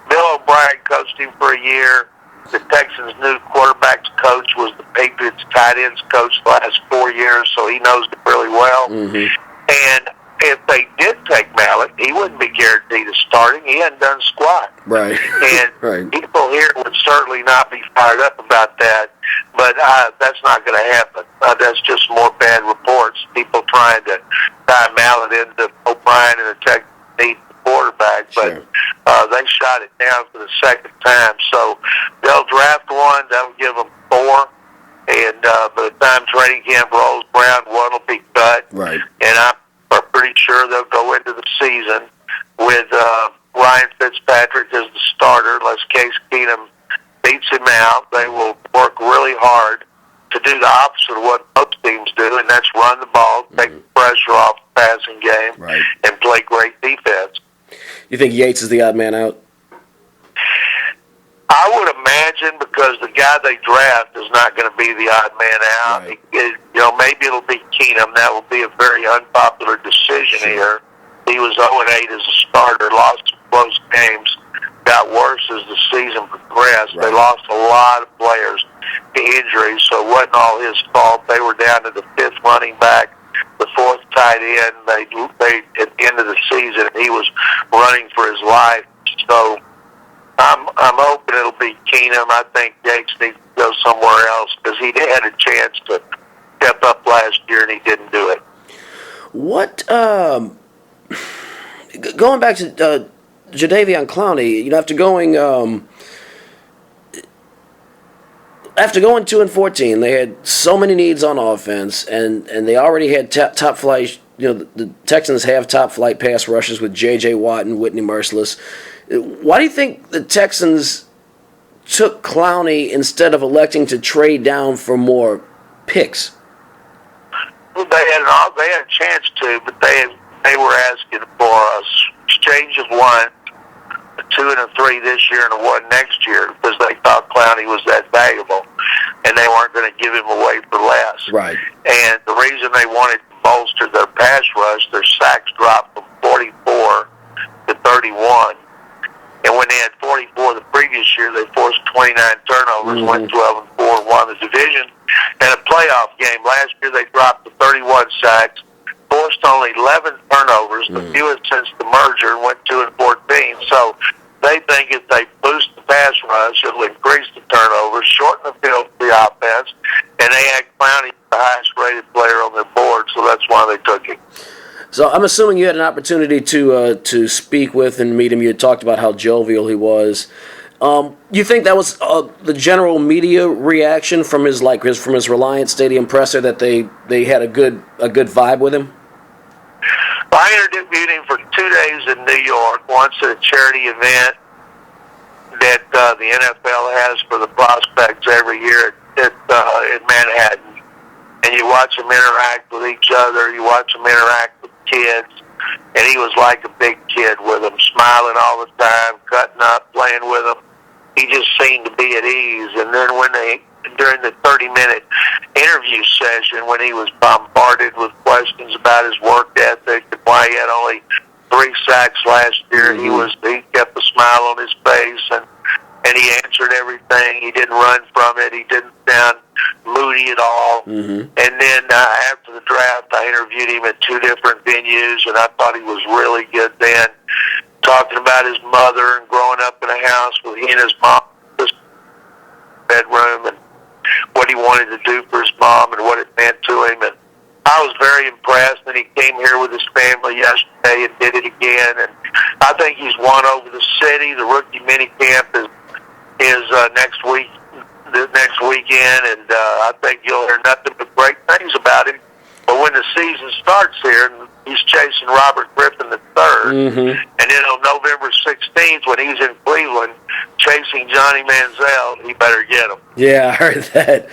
Bill O'Brien coached him for a year. The Texans' new quarterback's coach was the Patriots' tight ends coach the last 4 years, so he knows it really well. And if they did take Mallett, he wouldn't be guaranteed of starting. He hadn't done squat. Right. And Right. people here would certainly not be fired up about that, but that's not going to happen. That's just more bad reports. People trying to tie Mallett into O'Brien and the Texans need the quarterback, but they shot it down for the 2nd time. So they'll draft one, they'll give them 4, and by the time training camp rolls around, one will be cut. Right. And I'm pretty sure they'll go into the season with Ryan Fitzpatrick as the starter unless Case Keenum beats him out. They will work really hard to do the opposite of what most teams do, and that's run the ball, take the pressure off the passing game, and play great defense. You think Yates is the odd man out? I would imagine, because the guy they draft is not going to be the odd man out. Right. Maybe it'll be Keenum. That will be a very unpopular decision here. He was 0-8 as a starter, lost some close games, got worse as the season progressed. Right. They lost a lot of players to injuries, so it wasn't all his fault. They were down to the 5th running back, the 4th tight end. They at the end of the season, he was running for his life. So I'm hoping it'll be Keenum. I think Yates needs to go somewhere else because he had a chance to step up last year and he didn't do it. What? Going back to Jadeveon Clowney, after going 2-14, they had so many needs on offense, and they already had top flight the Texans have top-flight pass rushers with J.J. Watt and Whitney Merciless. Why do you think the Texans took Clowney instead of electing to trade down for more picks? Well, they had a chance to, but they were asking for a exchange of one, a 2 and a 3 this year and a 1 next year because they thought Clowney was that valuable, and they weren't going to give him away for less. Right. And the reason they wanted to bolster their pass rush, their sacks dropped from 44 to 31. And when they had 44 the previous year, they forced 29 turnovers, went 12-4, won the division. And a playoff game last year, they dropped to 31 sacks, forced only 11 turnovers, the fewest since the merger, and went 2-14. So they think if they boost the pass rush, it'll increase the turnovers, shorten the field for the offense, and they had Clowney the highest-rated player on their board, so that's why they took him. So I'm assuming you had an opportunity to speak with and meet him. You had talked about how jovial he was. You think that was the general media reaction from his Reliant Stadium presser, that they had a good vibe with him? I interviewed him for 2 days in New York, once at a charity event that the NFL has for the prospects every year in Manhattan. And you watch them interact with each other, you watch them interact with kids, and he was like a big kid with them, smiling all the time, cutting up, playing with them. He just seemed to be at ease. And then during the 30-minute interview session, when he was bombarded with questions about his work ethic and why he had only 3 sacks last year, he kept a smile on his face, and he answered everything. He didn't run from it. He didn't sound moody at all. And then after the draft, I interviewed him at 2 different venues, and I thought he was really good then, talking about his mother and growing up in a house with he and his mom in his bedroom, and what he wanted to do for his mom and what it meant to him. And I was very impressed. And he came here with his family yesterday and did it again. And I think he's won over the city. The rookie mini camp is next weekend, and I think you'll hear nothing but great things about him. But when the season starts here, and he's chasing Robert Griffin III, and then on November 16th, when he's in Cleveland chasing Johnny Manziel, he better get him. Yeah, I heard that.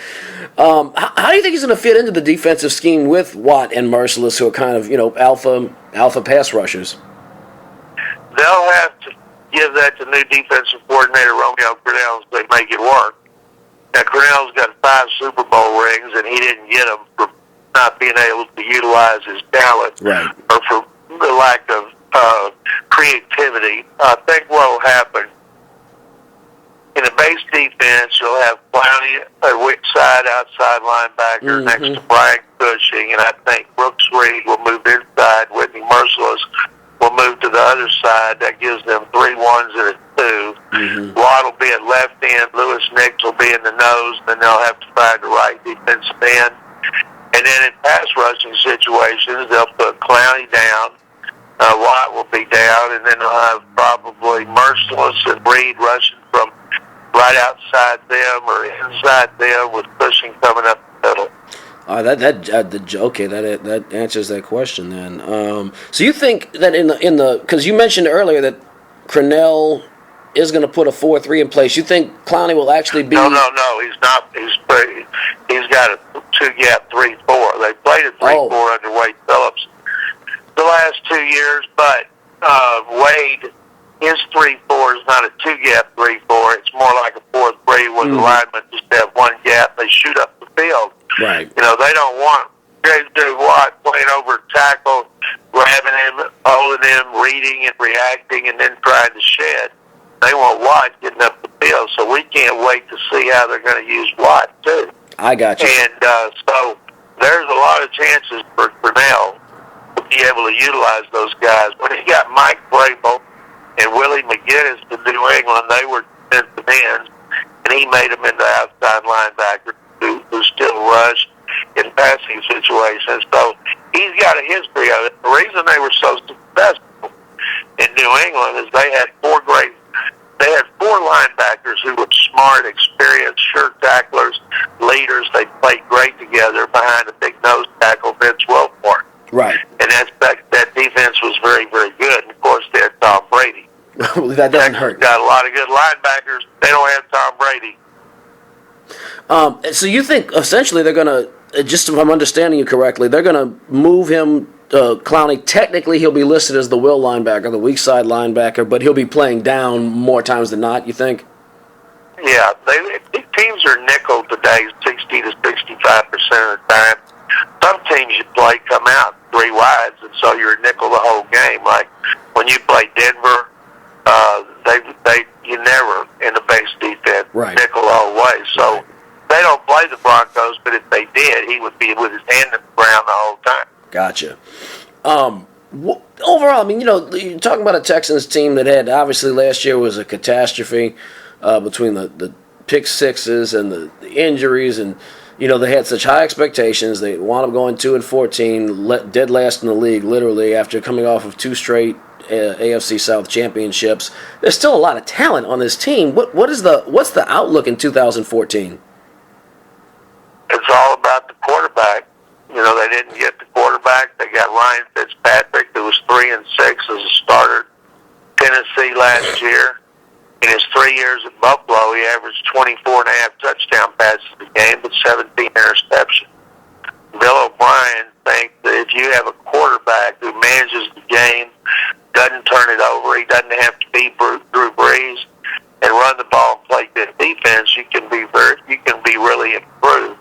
How do you think he's going to fit into the defensive scheme with Watt and Merciless, who are kind of, alpha pass rushers? They'll have to give that to new defensive coordinator Romeo Crennel so they make it work. Now, Crennel's got 5 Super Bowl rings, and he didn't get them for not being able to utilize his talent, or for the lack of creativity. I think what will happen in the base defense, you'll have Clowney, a weak side outside linebacker next to Brian Cushing, and I think Brooks Reed will move inside. Whitney Merciless will move to the other side. That gives them 3 1s and a 2. Watt will be at left end. Lewis Nix will be in the nose. Then they'll have to find the right defensive end. And then in pass rushing situations, they'll put Clowney down. Watt will be down, and then they'll have probably Merciless and Reed rushing from right outside them or inside them, with Cushing coming up the middle. That answers that question then. So you think that in the because you mentioned earlier that Crennel is going to put a 4-3 in place. You think Clowney will actually be? No. He's not. He's got a 2-gap 3-4. They played a 3-4 under Wade Phillips the last 2 years, but Wade, his 3-4 is not a 2-gap 3-4. It's more like a 4-3 where the linemen just have 1 gap. They shoot up the field. Right. They don't want J.J. Watt playing over a tackle, grabbing him, holding him, reading and reacting, and then trying to shed. They want Watt getting up the field, so we can't wait to see how they're going to use Watt, too. I got you. And so there's a lot of chances for Crennel to be able to utilize those guys. When he got Mike Vrabel and Willie McGinnis to New England, they were defensive ends, and he made them into outside linebackers who still rush in passing situations. So he's got a history of it. The reason they were so successful in New England is they had 4 linebackers who were smart, experienced, sure tacklers, leaders. They played great together behind a big nose tackle, Vince Wilfork. Right. And that defense was very, very good. And, of course, they had Tom Brady. That doesn't hurt. Got a lot of good linebackers. They don't have Tom Brady. So you think essentially they're going to, just if I'm understanding you correctly, they're going to move him, Clowney. Technically, he'll be listed as the will linebacker, the weak side linebacker, but he'll be playing down more times than not, you think? Yeah, teams are nickel today 60 to 65% of the time. Some teams you play come out 3 wides, and so you're a nickel the whole game. Like when you play Denver, you never in the base defense nickel all the way. So they don't play the Broncos, but if they did, he would be with his hand in the ground the whole time. Gotcha. Overall, I mean, you're talking about a Texans team that had, obviously last year was a catastrophe between the pick sixes and the injuries, and they had such high expectations. They wound up going 2-14, dead last in the league, literally, after coming off of 2 straight AFC South championships. There's still a lot of talent on this team. What's the outlook in 2014? It's all about the quarterback. They didn't get the quarterback. They got Ryan Fitzpatrick, who was 3-6 as a starter. Tennessee last year. In his 3 years at Buffalo, he averaged 24.5 touchdown passes a game, but 17 interceptions. Bill O'Brien thinks that if you have a quarterback who manages the game, doesn't turn it over, he doesn't have to be Drew Brees, and run the ball and play good defense, you can be really improved.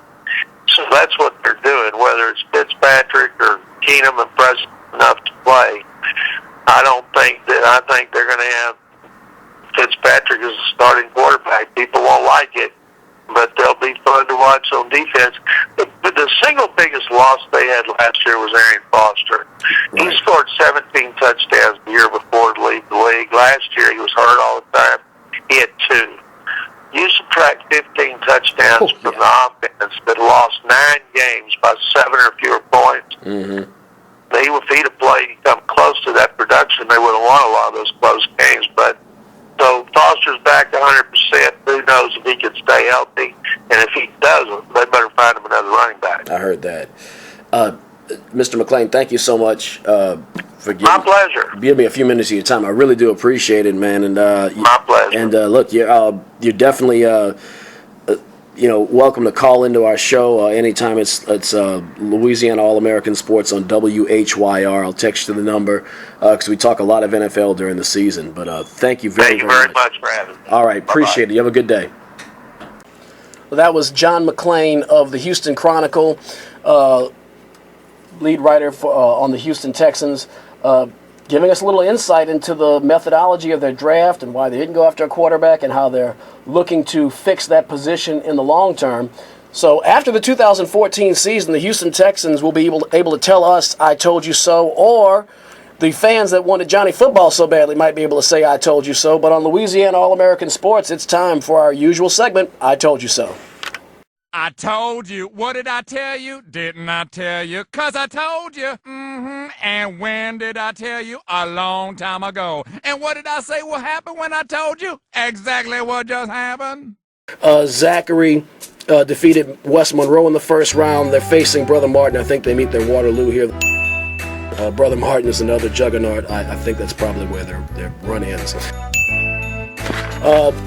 So that's what they're doing, whether it's Fitzpatrick or Keenum and Preston enough to play. I think they're going to have Fitzpatrick as a starting quarterback. People won't like it, but they'll be fun to watch on defense. But the single biggest loss they had last year was Arian Foster. Right. He scored 17 touchdowns the year before to lead the league. Last year he was hurt all the time. He had 2. You subtract 15 touchdowns from the offense that lost 9 games by 7 or fewer points. Mm-hmm. If he'd have played and come close to that production, they would have won a lot of those close games. But so Foster's back 100%. Who knows if he can stay healthy? And if he doesn't, they better find him another running back. I heard that. Mr. McClain, thank you so much for giving me a few minutes of your time. I really do appreciate it, man. And my pleasure. And look, you're definitely welcome to call into our show anytime. It's Louisiana All American Sports on WHYR. I'll text you the number because we talk a lot of NFL during the season. But thank you very much for having me. All right, appreciate it. You have a good day. Well, that was John McClain of the Houston Chronicle, lead writer on the Houston Texans, giving us a little insight into the methodology of their draft and why they didn't go after a quarterback and how they're looking to fix that position in the long term. So after the 2014 season, the Houston Texans will be able to tell us, I told you so, or the fans that wanted Johnny Football so badly might be able to say, I told you so. But on Louisiana All American Sports, it's time for our usual segment, I Told You So. I told you. What did I tell you? Didn't I tell you? 'Cause I told you. And when did I tell you? A long time ago. And what did I say will happen when I told you? Exactly what just happened. Zachary defeated West Monroe in the first round. They're facing Brother Martin. I think they meet their Waterloo here. Brother Martin is another juggernaut. I think that's probably where their run ends.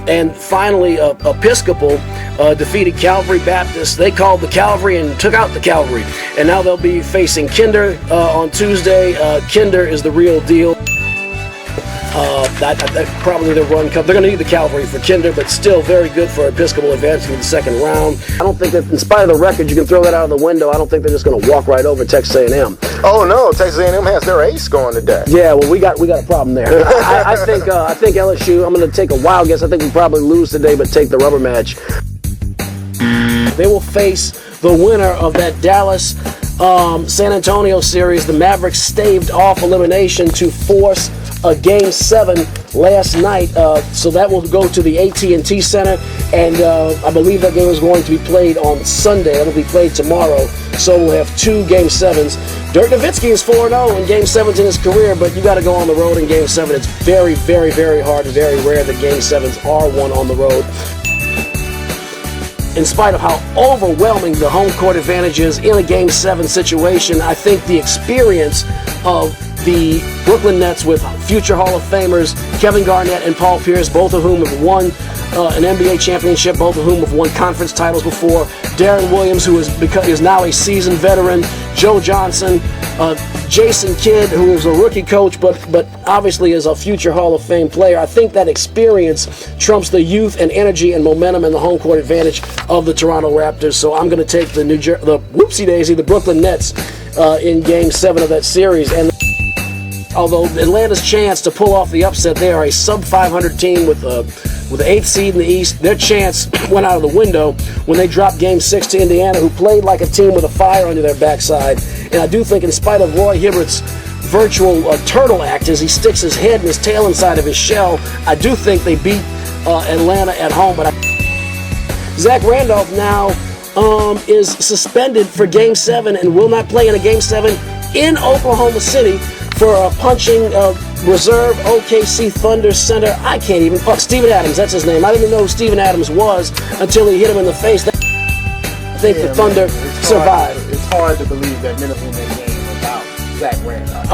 And finally, Episcopal defeated Calvary Baptist. They called the Calvary and took out the Calvary. And now they'll be facing Kinder on Tuesday. Kinder is the real deal. Probably their run cup. They're going to need the Calvary for Kinder, but still very good for Episcopal advancing to the second round. I don't think that, in spite of the record, you can throw that out of the window. I don't think they're just going to walk right over Texas A&M. Oh no, Texas A&M has their ace going today. Yeah, well, we got a problem there. I think LSU. I'm going to take a wild guess. I think we probably lose today, but take the rubber match. They will face the winner of that Dallas San Antonio series. The Mavericks staved off elimination to force a Game 7 last night, so that will go to the AT&T Center, and I believe that game is going to be played on Sunday. It'll be played tomorrow, so we'll have 2 Game 7s. Dirk Nowitzki is 4-0 in Game 7s in his career, but you got to go on the road in Game 7. It's very, very, very hard and very rare that Game 7s are won on the road. in spite of how overwhelming the home court advantage is in a Game 7 situation, I think the experience of the Brooklyn Nets with future Hall of Famers Kevin Garnett and Paul Pierce, both of whom have won an NBA championship, both of whom have won conference titles before, Darren Williams, who is now a seasoned veteran, Joe Johnson, Jason Kidd, who is a rookie coach, but obviously is a future Hall of Fame player. I think that experience trumps the youth and energy and momentum and the home court advantage of the Toronto Raptors. So I'm going to take the Brooklyn Nets in Game 7 of that series. And although Atlanta's chance to pull off the upset, they are a sub-500 team with the 8th seed in the East. Their chance went out of the window when they dropped Game 6 to Indiana, who played like a team with a fire under their backside. And I do think, in spite of Roy Hibbert's virtual turtle act as he sticks his head and his tail inside of his shell, I do think they beat Atlanta at home. But Zach Randolph now is suspended for Game 7 and will not play in a Game 7 in Oklahoma City for punching reserve OKC Thunder center. I can't even. Steven Adams, that's his name. I didn't even know who Steven Adams was until he hit him in the face. I think the Thunder survived. It's hard to believe that Minnesota won that game without Zach Randolph.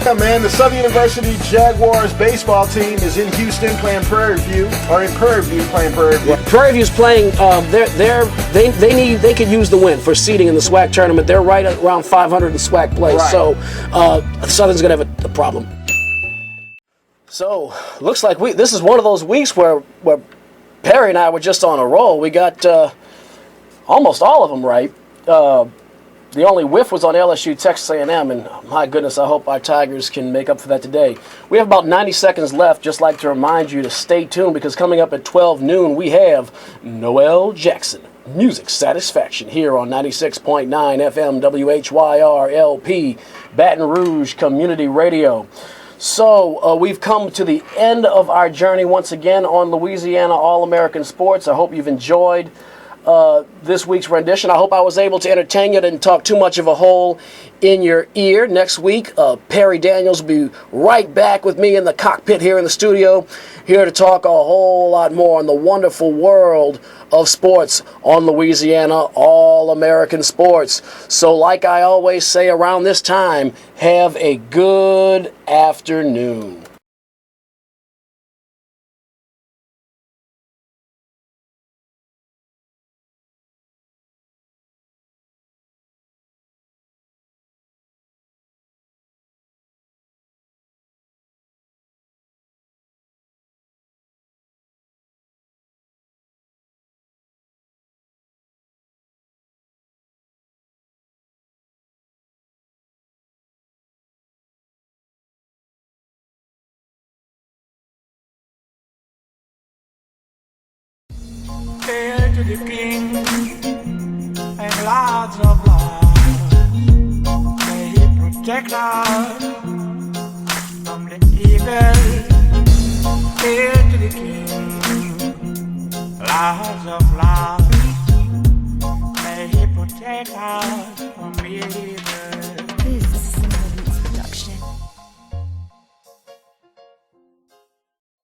Yeah, man, the Southern University Jaguars baseball team is in Houston playing Prairie View, or in Prairie View playing Prairie View. Yeah, Prairie View's playing. They could use the win for seeding in the SWAC tournament. They're right at around 500 in SWAC play, right. So Southern's gonna have a problem. So looks like this is one of those weeks where Perry and I were just on a roll. We got almost all of them right. The only whiff was on LSU Texas A&M, and my goodness, I hope our Tigers can make up for that today. We have about 90 seconds left. Just like to remind you to stay tuned, because coming up at 12 noon, we have Noel Jackson, Music Satisfaction, here on 96.9 FM WHYR LP, Baton Rouge Community Radio. So we've come to the end of our journey once again on Louisiana All American Sports. I hope you've enjoyed this week's rendition. I hope I was able to entertain you. I didn't talk too much of a hole in your ear. Next week, Perry Daniels will be right back with me in the cockpit here in the studio, here to talk a whole lot more on the wonderful world of sports on Louisiana All American Sports. So like I always say around this time, have a good afternoon. Hail to the King and Lords of Lords. May He protect us from the evil. Hail to the King, Lords of Lords. May He protect us